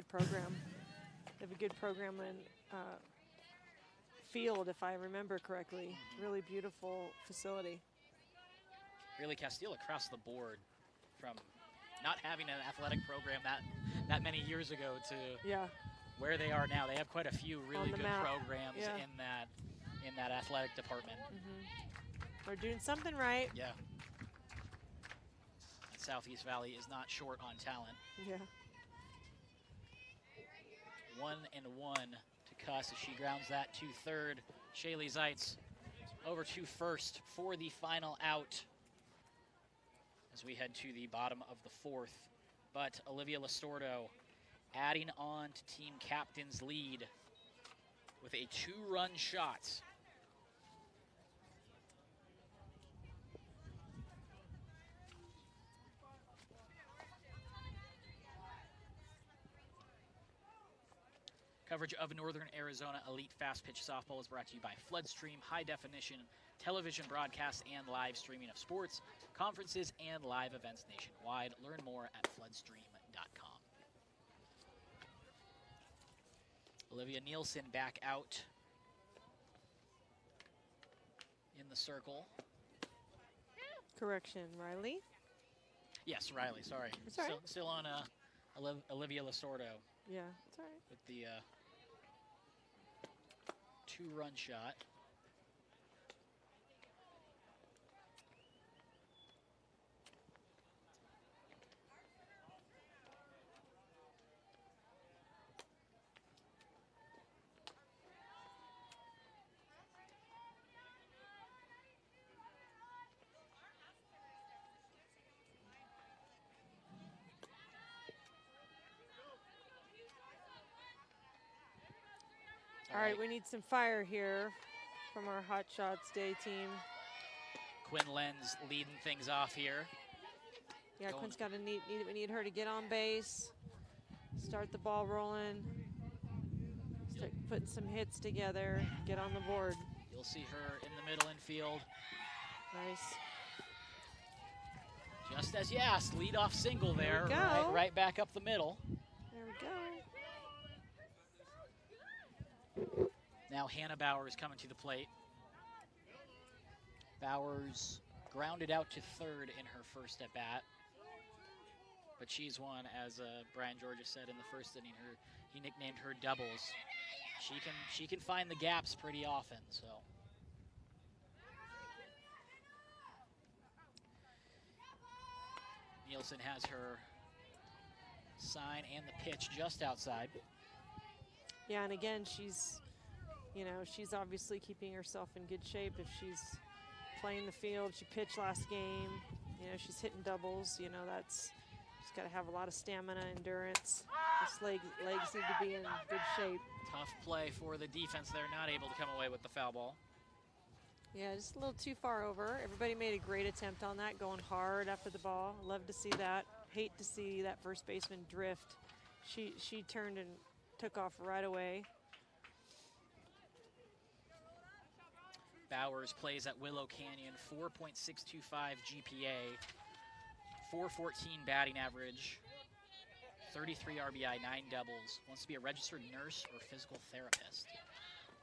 program. They have a good program in field, if I remember correctly. Really beautiful facility. Really, Castile across the board, from not having an athletic program that many years ago to where they are now. They have quite a few really good programs in that athletic department. They're doing something right. Yeah. And Southeast Valley is not short on talent. Yeah. 1-1 to Cuss as she grounds that to third. Shaylee Zeitz over to first for the final out as we head to the bottom of the 4th. But Olivia Lastordo adding on to team captain's lead with a 2-run shot. Coverage of Northern Arizona Elite Fast Pitch Softball is brought to you by Floodstream, high definition television broadcasts and live streaming of sports, conferences, and live events nationwide. Learn more at floodstream.com. Olivia Nielsen back out in the circle. Correction, Riley? Yes, Riley, sorry. It's all right. Still on Olivia Lastordo Yeah, it's all right. with the 2-run shot. All right, we need some fire here from our Hotshots Day team. Quinn Lenz leading things off here. Yeah, Quinn's got we need her to get on base, start the ball rolling, start putting some hits together, get on the board. You'll see her in the middle infield. Nice. Just as you asked, leadoff single there, we go. right back up the middle. There we go. Now Hannah Bowers coming to the plate. Bowers grounded out to third in her first at bat, but she's one, as Brian Georgia said in the first inning. He nicknamed her doubles. She can find the gaps pretty often. So Nielsen has her sign and the pitch just outside. Yeah, and again, she's obviously keeping herself in good shape if she's playing the field. She pitched last game. She's hitting doubles. She's got to have a lot of stamina, endurance. This legs need to be in good shape. Tough play for the defense. They're not able to come away with the foul ball. Yeah, just a little too far over. Everybody made a great attempt on that, going hard after the ball. Love to see that. Hate to see that first baseman drift. She turned and took off right away. Bowers plays at Willow Canyon, 4.625 GPA, 414 batting average, 33 RBI, 9 doubles. Wants to be a registered nurse or physical therapist.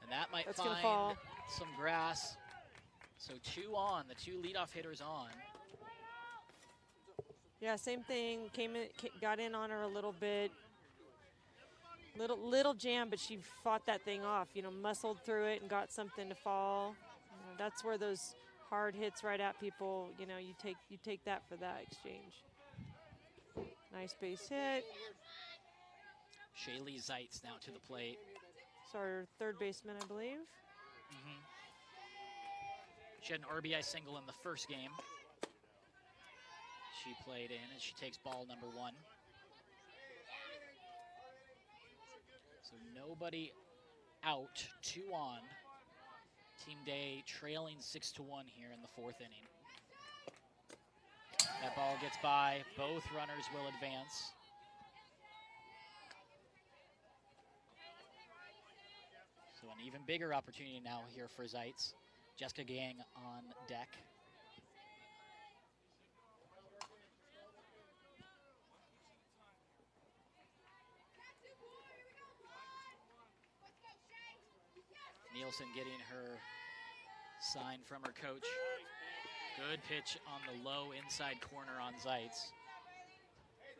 And that might That's gonna find fall. some grass. So 2 on, the 2 leadoff hitters on. Yeah, same thing. Got in on her a little bit. Little jam, but she fought that thing off. You know, muscled through it and got something to fall. You know, that's where those hard hits right at people. You know, you take that for that exchange. Nice base hit. Shaylee Zeitz now to the plate. It's our third baseman, I believe. She had an RBI single in the first game. She played in, and she takes ball number 1. So nobody out, 2 on. Team Day trailing 6-1 here in the 4th inning. That ball gets by. Both runners will advance. So an even bigger opportunity now here for Zeitz. Jessica Gang on deck. Nielsen getting her sign from her coach. Good pitch on the low inside corner on Zeitz.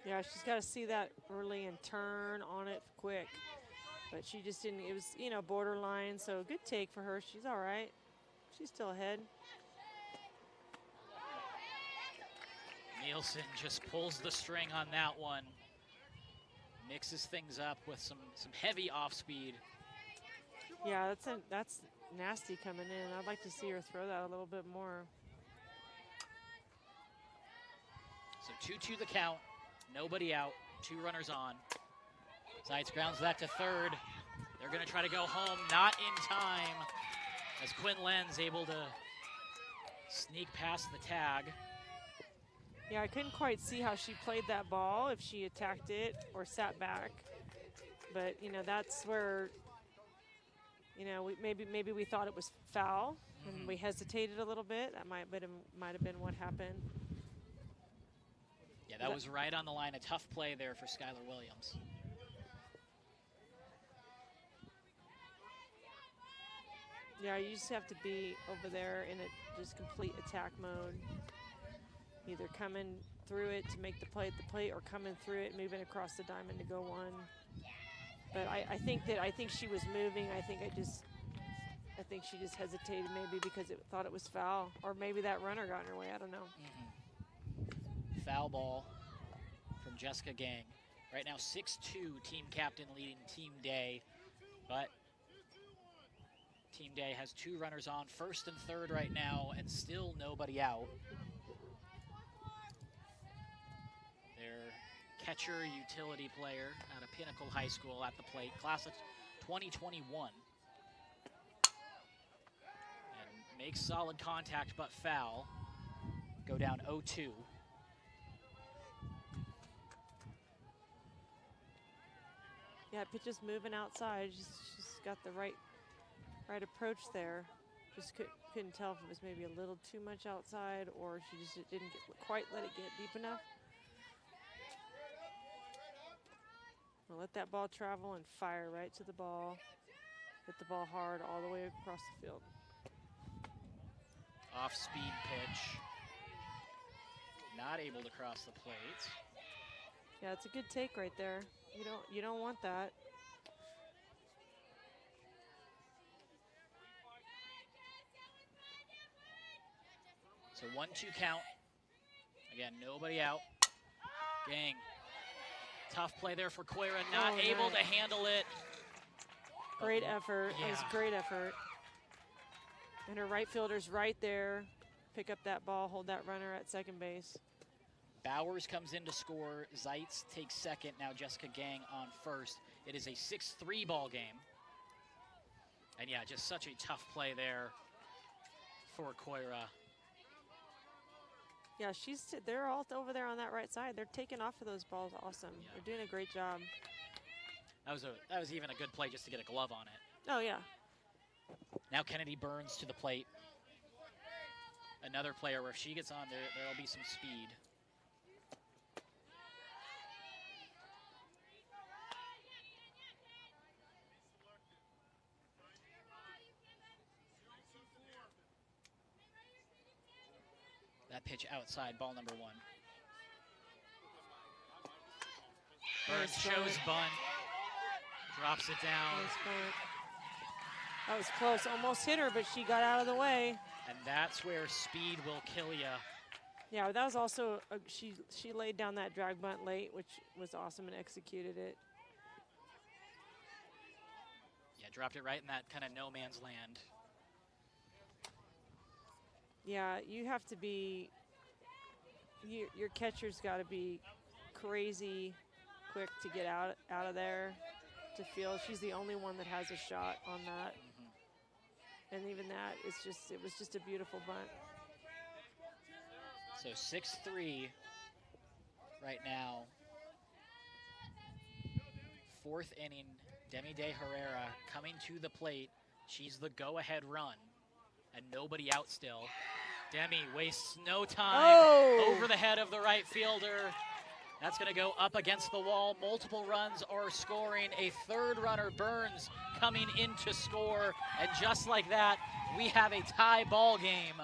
Yeah, she's got to see that early and turn on it quick. But she just didn't. It was, you know, borderline. So good take for her. She's all right. She's still ahead. Nielsen just pulls the string on that one. Mixes things up with some heavy off speed. Yeah, that's nasty coming in. I'd like to see her throw that a little bit more. So 2-2 the count. Nobody out. 2 runners on. Zeitz grounds that to third. They're going to try to go home. Not in time. As Quinn Lenz able to sneak past the tag. Yeah, I couldn't quite see how she played that ball, if she attacked it or sat back. But, you know, that's where, you know, maybe we thought it was foul, and we hesitated a little bit. That might have been what happened. Yeah, that was right on the line. A tough play there for Skylar Williams. Yeah, you just have to be over there in a just complete attack mode. Either coming through it to make the play at the plate or coming through it, moving across the diamond to go 1. But I think she was moving. I think she just hesitated maybe because it thought it was foul, or maybe that runner got in her way. I don't know. Foul ball from Jessica Gang. Right now 6-2, team captain leading Team Day, but Team Day has 2 runners on, first and third right now, and still nobody out. Their catcher utility player out of Pinnacle High School at the plate, class of 2021. And makes solid contact, but foul. Go down 0-2. Yeah, pitch is moving outside. She's got the right approach there. Just couldn't tell if it was maybe a little too much outside or she just didn't quite let it get deep enough. We'll let that ball travel and fire right to the ball. Hit the ball hard all the way across the field. Off-speed pitch. Not able to cross the plate. Yeah, it's a good take right there. You don't want that. So 1-2 count. Again, nobody out. Gang. Tough play there for Koira. Not able to handle it. Great effort. Yeah. It was great effort. And her right fielder's right there. Pick up that ball, hold that runner at second base. Bowers comes in to score. Zeitz takes second. Now Jessica Gang on first. It is a 6-3 ball game. And yeah, just such a tough play there for Koira. Yeah, they're all over there on that right side. They're taking off of those balls. Awesome. Yeah. They're doing a great job. That was even a good play just to get a glove on it. Oh, yeah. Now Kennedy Burns to the plate. Another player where if she gets on, there'll be some speed. That pitch outside, ball number 1. Nice Burns shows bunt, drops it down. Nice bunt. That was close, almost hit her, but she got out of the way. And that's where speed will kill ya. Yeah, that was also, she laid down that drag bunt late, which was awesome, and executed it. Yeah, dropped it right in that kind of no man's land. Yeah, you have to be, your catcher's got to be crazy quick to get out of there to field. She's the only one that has a shot on that. And even that, it was just a beautiful bunt. So 6-3 right now. 4th inning, Demi De Herrera coming to the plate. She's the go-ahead run, and nobody out still. Demi wastes no time over the head of the right fielder. That's going to go up against the wall. Multiple runs are scoring. A third runner, Burns, coming in to score. And just like that, we have a tie ball game.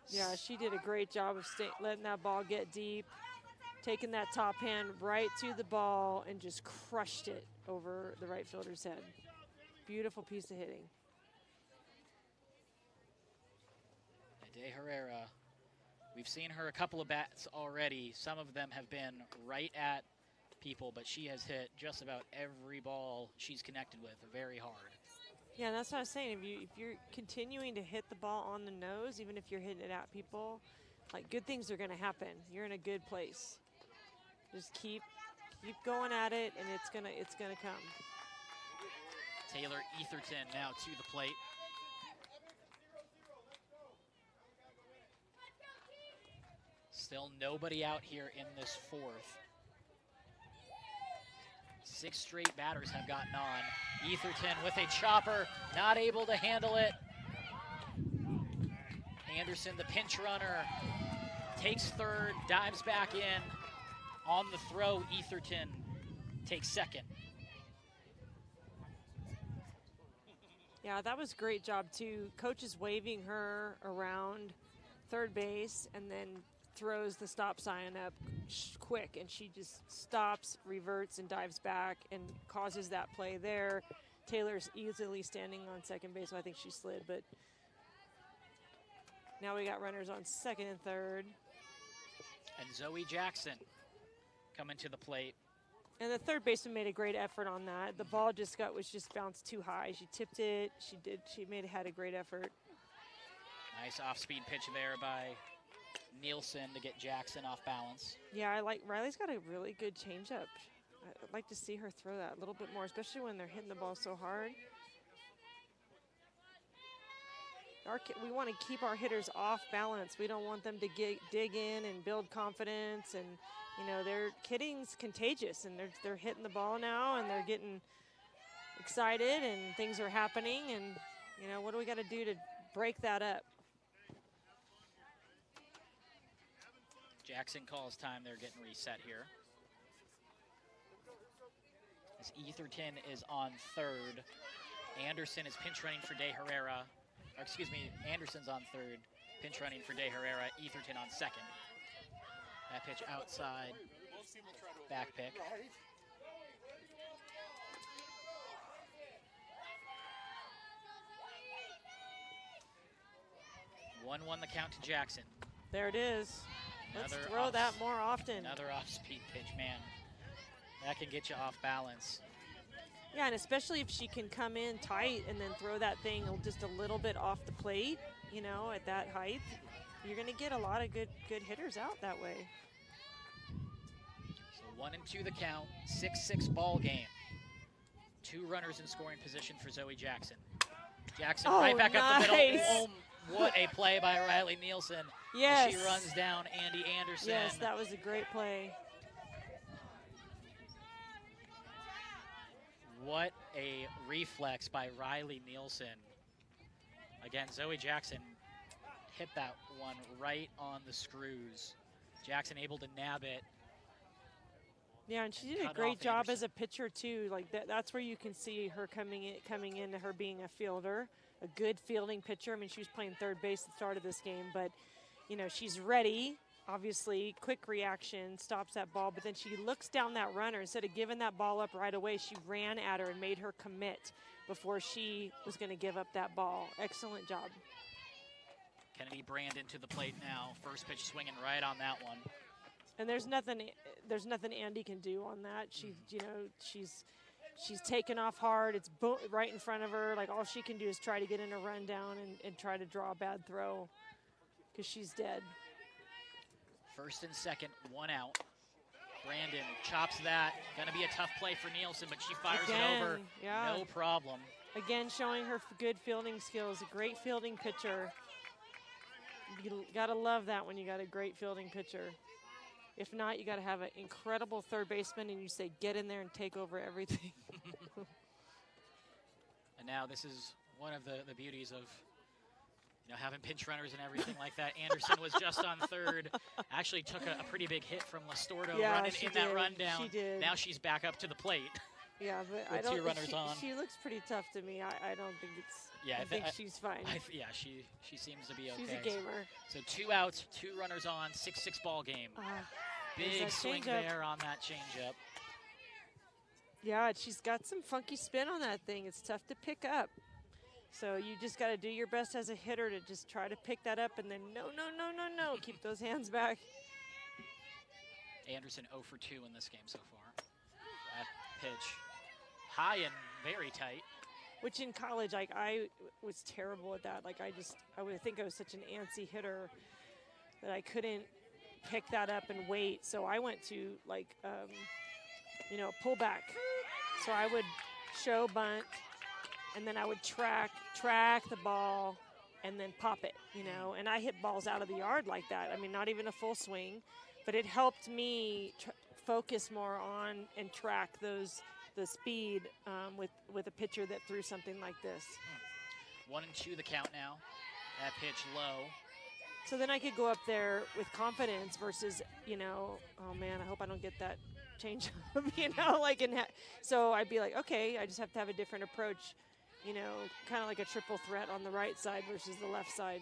Yeah, she did a great job of letting that ball get deep, taking that top hand right to the ball, and just crushed it over the right fielder's head. Beautiful piece of hitting. De Herrera, we've seen her a couple of bats already. Some of them have been right at people, but she has hit just about every ball she's connected with very hard. Yeah, and that's what I was saying. If you're continuing to hit the ball on the nose, even if you're hitting it at people, like, good things are going to happen. You're in a good place. Just keep going at it, and it's gonna come. Taylor Etherton now to the plate. Still nobody out here in this 4th. 6 straight batters have gotten on. Etherton with a chopper, not able to handle it. Anderson, the pinch runner, takes 3rd, dives back in. On the throw, Etherton takes 2nd. Yeah, that was a great job too. Coach is waving her around third base and then throws the stop sign up quick, and she just stops, reverts, and dives back and causes that play there. Taylor's easily standing on second base, so I think she slid, but now we got runners on 2nd and 3rd. And Zoe Jackson coming to the plate. And the third baseman made a great effort on that. The ball just bounced too high. She tipped it. She had a great effort. Nice off-speed pitch there by Nielsen to get Jackson off balance. Yeah, Riley's got a really good changeup. I'd like to see her throw that a little bit more, especially when they're hitting the ball so hard. We want to keep our hitters off balance. We don't want them to dig in and build confidence, and their hitting's contagious, and they're hitting the ball now, and they're getting excited, and things are happening, and what do we got to do to break that up? Jackson calls time. They're getting reset here. As Etherton is on 3rd. Anderson is pinch running for De Herrera. Or excuse me, Anderson's on 3rd. Pinch running for De Herrera. Etherton on 2nd. That pitch outside. Back pick. One the count to Jackson. There it is. Let's Another throw that more often. Another off-speed pitch, man. That can get you off balance. Yeah, and especially if she can come in tight and then throw that thing just a little bit off the plate, at that height, you're going to get a lot of good hitters out that way. So 1-2 the count, 6-6 ball game. 2 runners in scoring position for Zoe Jackson. Jackson right back up the middle. Oh, what a play by Riley Nielsen. Yes. She runs down Andy Anderson. Yes, that was a great play. What a reflex by Riley Nielsen. Again, Zoe Jackson hit that one right on the screws. Jackson able to nab it. Yeah, and she did a great job as a pitcher too. Like that's where you can see her coming into her being a fielder. a good fielding pitcher. I mean, she was playing third base at the start of this game, but, you know, she's ready. Obviously, quick reaction, stops that ball, but then she looks down that runner. Instead of giving that ball up right away, she ran at her and made her commit before she was going to give up that ball. Excellent job. Kennedy Brandon to the plate now. First pitch swinging right on that one. And there's nothing Andy can do on that. She, you know, she's taken off hard. It's right in front of her. Like, all she can do is try to get in a rundown and try to draw a bad throw because she's dead. First and second, one out. Brandon chops that. Gonna be a tough play for Nielsen, but she fires it over. Yeah. No problem. Again, showing her good fielding skills. A great fielding pitcher. You gotta love that when you got a great fielding pitcher. If not, you gotta have an incredible third baseman and you say, get in there and take over everything. And now this is one of the beauties of, you know, having pinch runners and everything like that. Anderson was just on third. Actually took a pretty big hit from Listordo running in that rundown. She did. Now she's back up to the plate. Yeah, but with I don't. two runners on. She looks pretty tough to me. I don't think it's. Yeah, I think she's fine. Yeah, she seems to be okay. She's a gamer. So 2 outs, 2 runners on, 6-6 ball game. Big swing there on that changeup. Yeah, she's got some funky spin on that thing. It's tough to pick up. So you just got to do your best as a hitter to just try to pick that up and then no. Keep those hands back. Anderson 0 for 2 in this game so far. That pitch high and very tight. Which in college, like, I was terrible at that. Like, I would think I was such an antsy hitter that I couldn't pick that up and wait. So I went to, like, you know, pullback. So I would show bunt, and then I would track the ball, and then pop it, you know. And I hit balls out of the yard like that. I mean, not even a full swing, but it helped me focus more on and track the speed with a pitcher that threw something like this. 1-2 the count now. That pitch low. So then I could go up there with confidence versus, you know, oh man, I hope I don't get that change up, you know, like, so I'd be like, okay, I just have to have a different approach, you know, kind of like a triple threat on the right side versus the left side.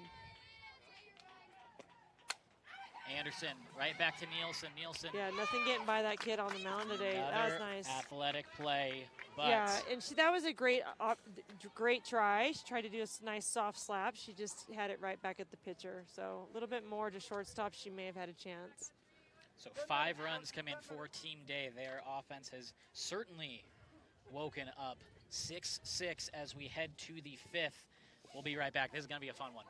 Anderson right back to Nielsen. Yeah, nothing getting by that kid on the mound today. That was nice. Athletic play. But yeah, and that was a great try. She tried to do a nice soft slap. She just had it right back at the pitcher. So a little bit more to shortstop. She may have had a chance. So 5 runs come in for Team Day. Their offense has certainly woken up. 6-6 as we head to the 5th. We'll be right back. This is going to be a fun one.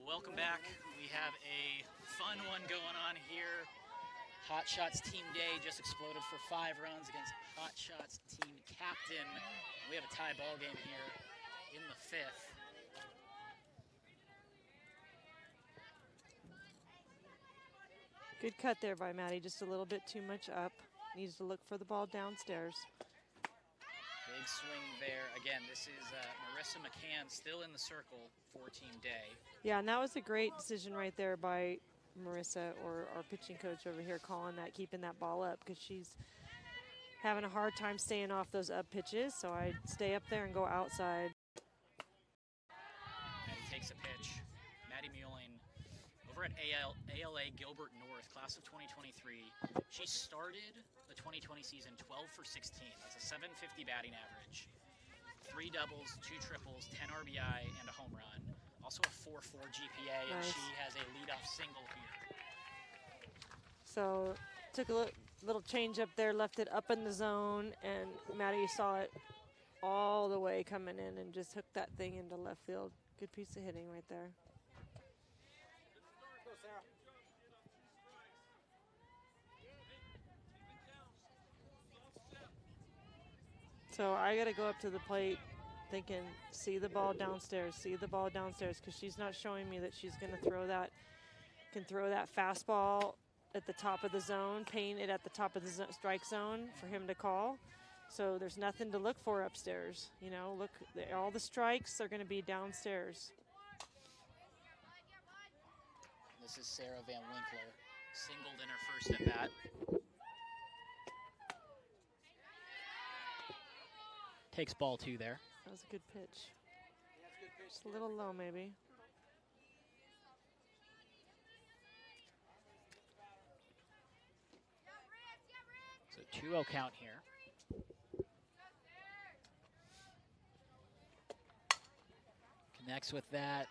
Welcome back. We have a fun one going on here. Hotshots Team Day just exploded for 5 runs against Hotshots Team Captain. We have a tie ball game here in the 5th. Good cut there by Maddie. Just a little bit too much up. Needs to look for the ball downstairs. Big swing there. Again, this is Marissa McCann still in the circle for Team Day. Yeah, and that was a great decision right there by Marissa, or our pitching coach over here, calling that, keeping that ball up, because she's having a hard time staying off those up pitches. So I'd stay up there and go outside. Maddie takes a pitch. Maddie Muehling over at ALA Gilbert North, class of 2023. She started the 2020 season 12 for 16. That's a 750 batting average. 3 doubles, 2 triples, 10 RBI, and a home run. Also a 4.4 GPA, and Nice. she has a leadoff single here. So took a little change up there, left it up in the zone, and Maddie saw it all the way coming in and just hooked that thing into left field. Good piece of hitting right there. So I got to go up to the plate thinking, see the ball downstairs, because she's not showing me that she's going to throw that, can throw that fastball at the top of the zone, paint it at the top of the strike zone for him to call. So there's nothing to look for upstairs. You know, look, all the strikes are going to be downstairs. This is Sarah Van Winkler, singled in her first at bat. Takes ball 2 there. That was a good pitch. Just a little low, maybe. So 2-0 count here. Connects with that.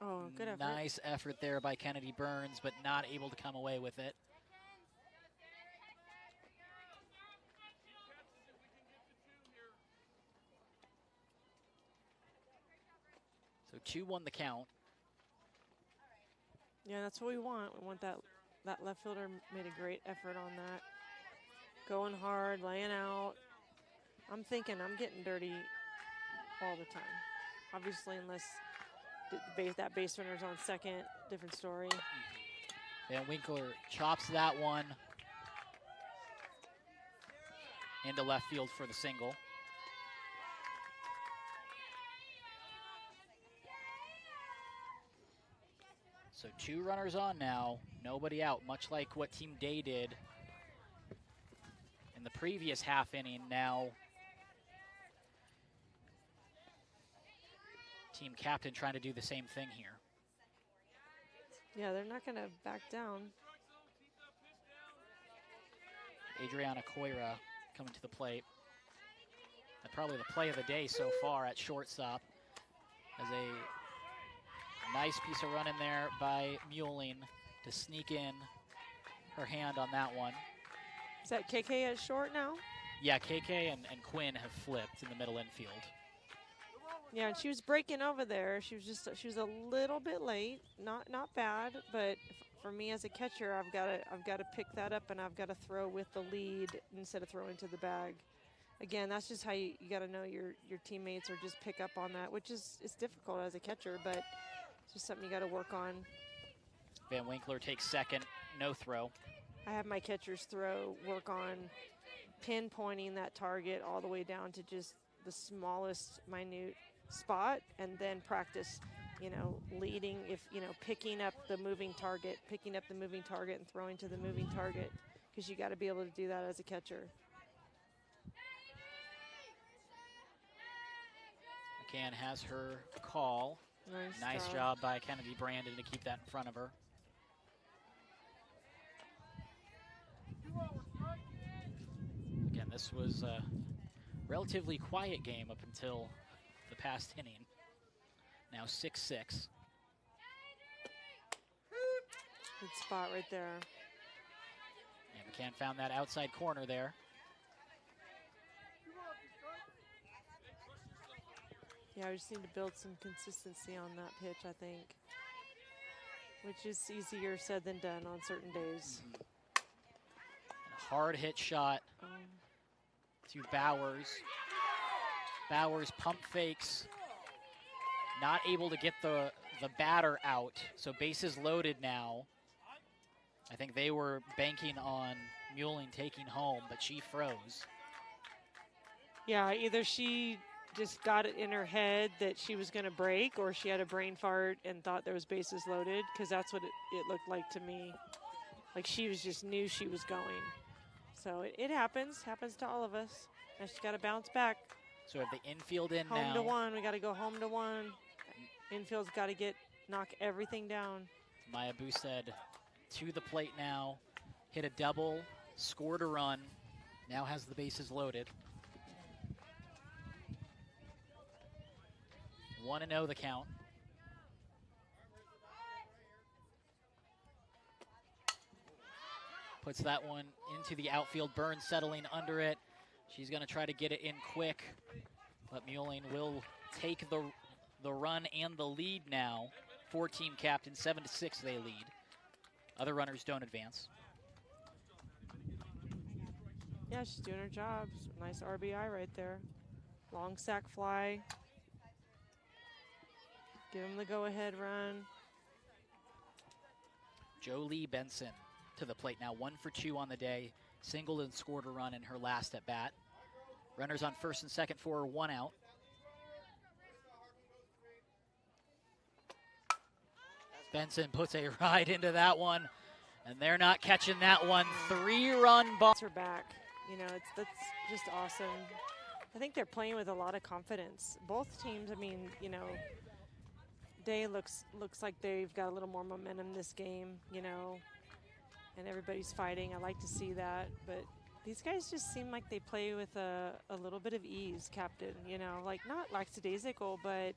Oh, good effort. Nice effort there by Kennedy Burns, but not able to come away with it. So 2-1 the count. Yeah, that's what we want. We want that left fielder made a great effort on that. Going hard, laying out. I'm thinking I'm getting dirty all the time. Obviously, unless that base runner's on second, different story. Van Winkler chops that one into left field for the single. So 2 runners on now, nobody out, much like what Team Day did in the previous half inning. Now Team Captain trying to do the same thing here. Yeah, they're not going to back down. Adriana Coira coming to the plate. And probably the play of the day so far at shortstop, as a nice piece of run in there by Muehling to sneak in her hand on that one. Is that KK at short now? Yeah, KK and Quinn have flipped in the middle infield. Yeah, and she was breaking over there. She was a little bit late. Not bad, but for me as a catcher, I've got to pick that up, and I've got to throw with the lead instead of throwing to the bag. Again, that's just how you got to know your teammates, or just pick up on that, which is difficult as a catcher, but it's just something you got to work on. Van Winkler takes second, no throw. I have my catcher's throw work on pinpointing that target all the way down to just the smallest minute spot, and then practice, leading, picking up the moving target and throwing to the moving target, because you got to be able to do that as a catcher. McCann has her call. Nice job by Kennedy Brandon to keep that in front of her. Again, this was a relatively quiet game up until the past inning. Now 6-6. Good spot right there. Yeah, McCann found that outside corner there. Yeah, we just need to build some consistency on that pitch, I think, which is easier said than done on certain days. A hard hit shot to Bowers. Bowers pump fakes, not able to get the batter out, so bases loaded now. I think they were banking on Muehling taking home, but she froze. Yeah, either she just got it in her head that she was going to break, or she had a brain fart and thought there was bases loaded, because that's what it looked like to me. Like she was just knew she was going. So it happens to all of us. And she's got to bounce back. So we have the infield in Home now. to one. We got to go home to one. Infield's got to knock everything down. Maya Bussard to the plate now. Hit a double, scored a run. Now has the bases loaded. 1-0 the count. Puts that one into the outfield. Burns settling under it. She's going to try to get it in quick. But Muehlin will take the run and the lead now for team captain. 7-6 they lead. Other runners don't advance. Yeah, she's doing her job. Nice RBI right there. Long sac fly. Give him the go-ahead run. Jolie Benson to the plate now. 1 for 2 on the day. Singled and scored a run in her last at bat. Runners on first and second for her, 1 out. Benson puts a ride into that one, and they're not catching that one. 3-run ball. Her back. You know, that's just awesome. I think they're playing with a lot of confidence. Both teams, I mean, you know, Day looks like they've got a little more momentum this game, you know, and everybody's fighting. I like to see that, but these guys just seem like they play with a little bit of ease, Captain, you know, like not lackadaisical, but,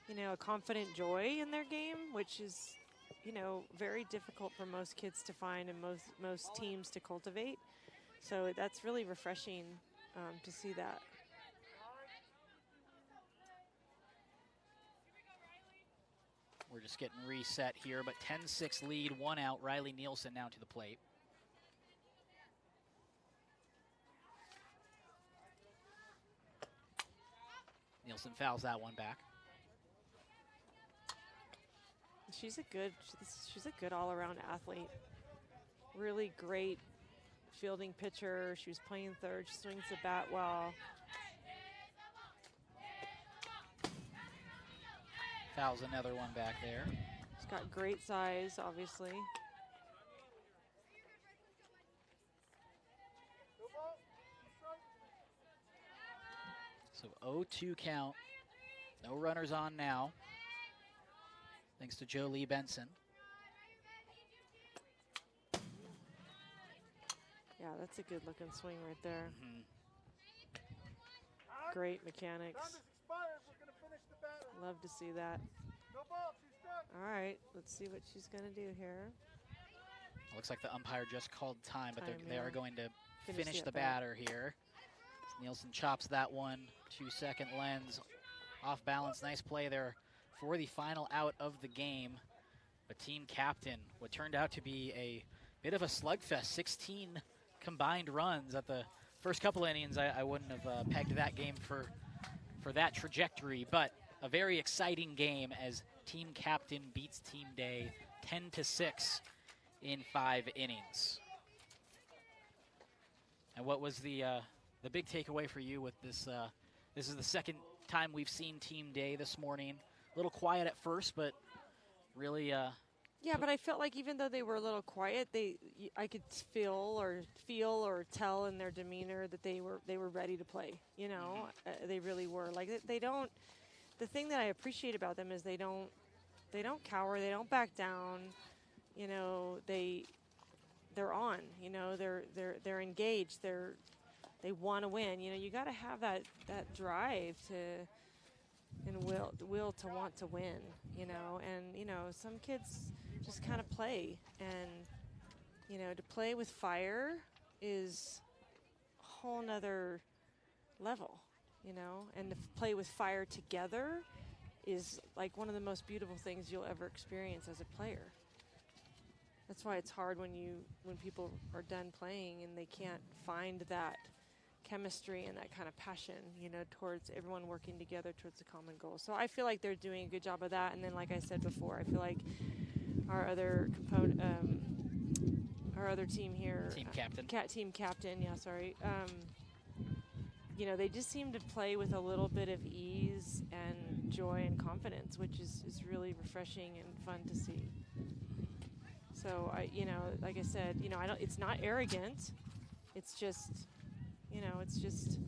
you know, a confident joy in their game, which is, you know, very difficult for most kids to find and most teams to cultivate. So that's really refreshing to see that. We're just getting reset here, but 10-6 lead, 1 out. Riley Nielsen now to the plate. Nielsen fouls that one back. She's a good all-around athlete. Really great fielding pitcher. She was playing third. She swings the bat well. Fouls another one back there. She's got great size, obviously. So 0-2 count. No runners on now, thanks to Jolie Benson. Yeah, that's a good looking swing right there. Great mechanics. Love to see that. All right, let's see what she's going to do here. Looks like the umpire just called time, but they yeah. are going to finish the batter here. Nielsen chops that one to second. Lenz off balance. Nice play there for the final out of the game. But team captain, what turned out to be a bit of a slugfest. 16 combined runs at the first couple innings. I wouldn't have pegged that game for that trajectory, but a very exciting game as team captain beats team day 10-6 in 5 innings. And what was the big takeaway for you with this? This is the second time we've seen team day this morning. A little quiet at first, but really. Yeah, but I felt like even though they were a little quiet, I could feel or tell in their demeanor that they were ready to play. You know, they really were. Like they don't. The thing that I appreciate about them is they don't cower, they don't back down. You know, they're on. You know, they're engaged. They want to win. You know, you got to have that drive and will to want to win. You know, and you know some kids just kind of play, and you know to play with fire is a whole nother level. You know, and to play with fire together is like one of the most beautiful things you'll ever experience as a player. That's why it's hard when people are done playing and they can't find that chemistry and that kind of passion, you know, towards everyone working together towards a common goal. So I feel like they're doing a good job of that. And then, like I said before, I feel like our other component, our other team here, team captain. Team captain, yeah, sorry. you know, they just seem to play with a little bit of ease and joy and confidence, which is really refreshing and fun to see. So you know, like I said, you know, it's not arrogant. It's just, you know, it's just.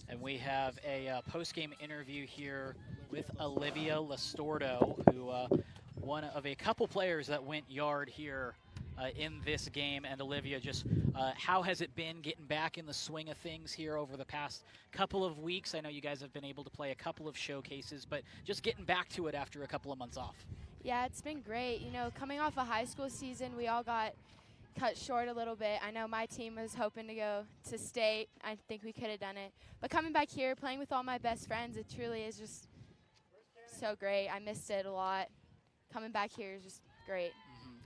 And we have a post-game interview here with Olivia Listordo, who one of a couple players that went yard here in this game. And Olivia, just how has it been getting back in the swing of things here over the past couple of weeks? I know you guys have been able to play a couple of showcases, but just getting back to it after a couple of months off. Yeah, it's been great. You know, coming off a high school season, we all got cut short a little bit. I know my team was hoping to go to state. I think we could have done it. But coming back here, playing with all my best friends, it truly is just so great. I missed it a lot. Coming back here is just great.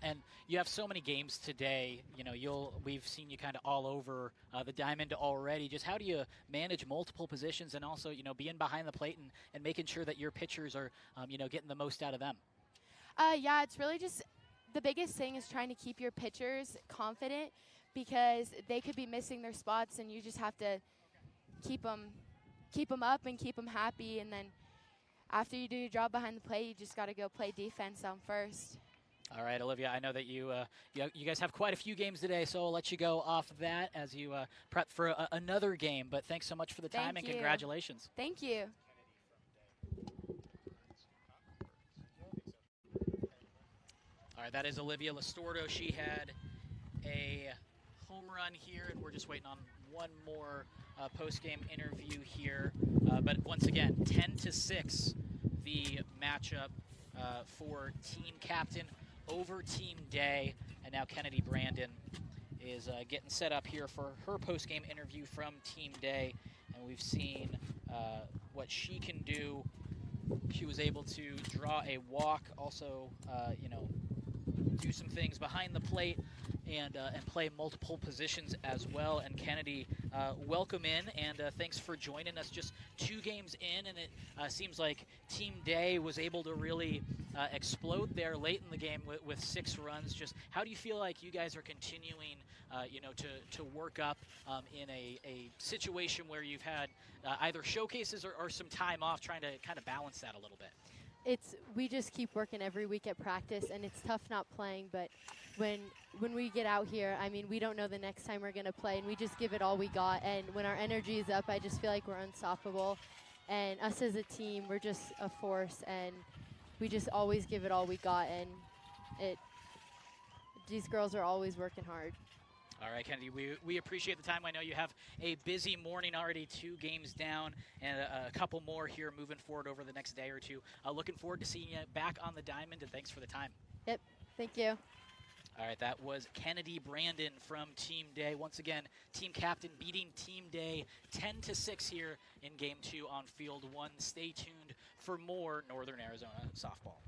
And you have so many games today. You know, we've seen you kind of all over the diamond already. Just how do you manage multiple positions and also, you know, being behind the plate and making sure that your pitchers are, you know, getting the most out of them? Yeah, it's really just the biggest thing is trying to keep your pitchers confident, because they could be missing their spots and you just have to keep them up and keep them happy. And then after you do your job behind the plate, you just got to go play defense on first. All right, Olivia, I know that you guys have quite a few games today, so I'll let you go off that as you prep for another game. But thanks so much for the time. Thank and you. Congratulations. Thank you. All right, that is Olivia Listordo. She had a home run here, and we're just waiting on one more post-game interview here. But once again, 10-6, the matchup for Team Captain over Team Day. And now Kennedy Brandon is getting set up here for her post-game interview from Team Day. And we've seen what she can do. She was able to draw a walk, also, you know, do some things behind the plate and play multiple positions as well. And Kennedy, welcome in, and thanks for joining us. Just 2 games in, and it seems like Team Day was able to really explode there late in the game with 6 runs. Just how do you feel like you guys are continuing, you know, to work up in a situation where you've had either showcases or some time off, trying to kind of balance that a little bit? We just keep working every week at practice, and it's tough not playing, but when we get out here, I mean, we don't know the next time we're going to play, and we just give it all we got. And when our energy is up, I just feel like we're unstoppable. And us as a team, we're just a force, and we just always give it all we got. And these girls are always working hard. All right, Kennedy, we appreciate the time. I know you have a busy morning already, 2 games down, and a couple more here moving forward over the next day or two. Looking forward to seeing you back on the diamond, and thanks for the time. Yep, thank you. All right, that was Kennedy Brandon from Team Day. Once again, Team Captain beating Team Day 10-6 here in Game 2 on Field 1. Stay tuned for more Northern Arizona softball.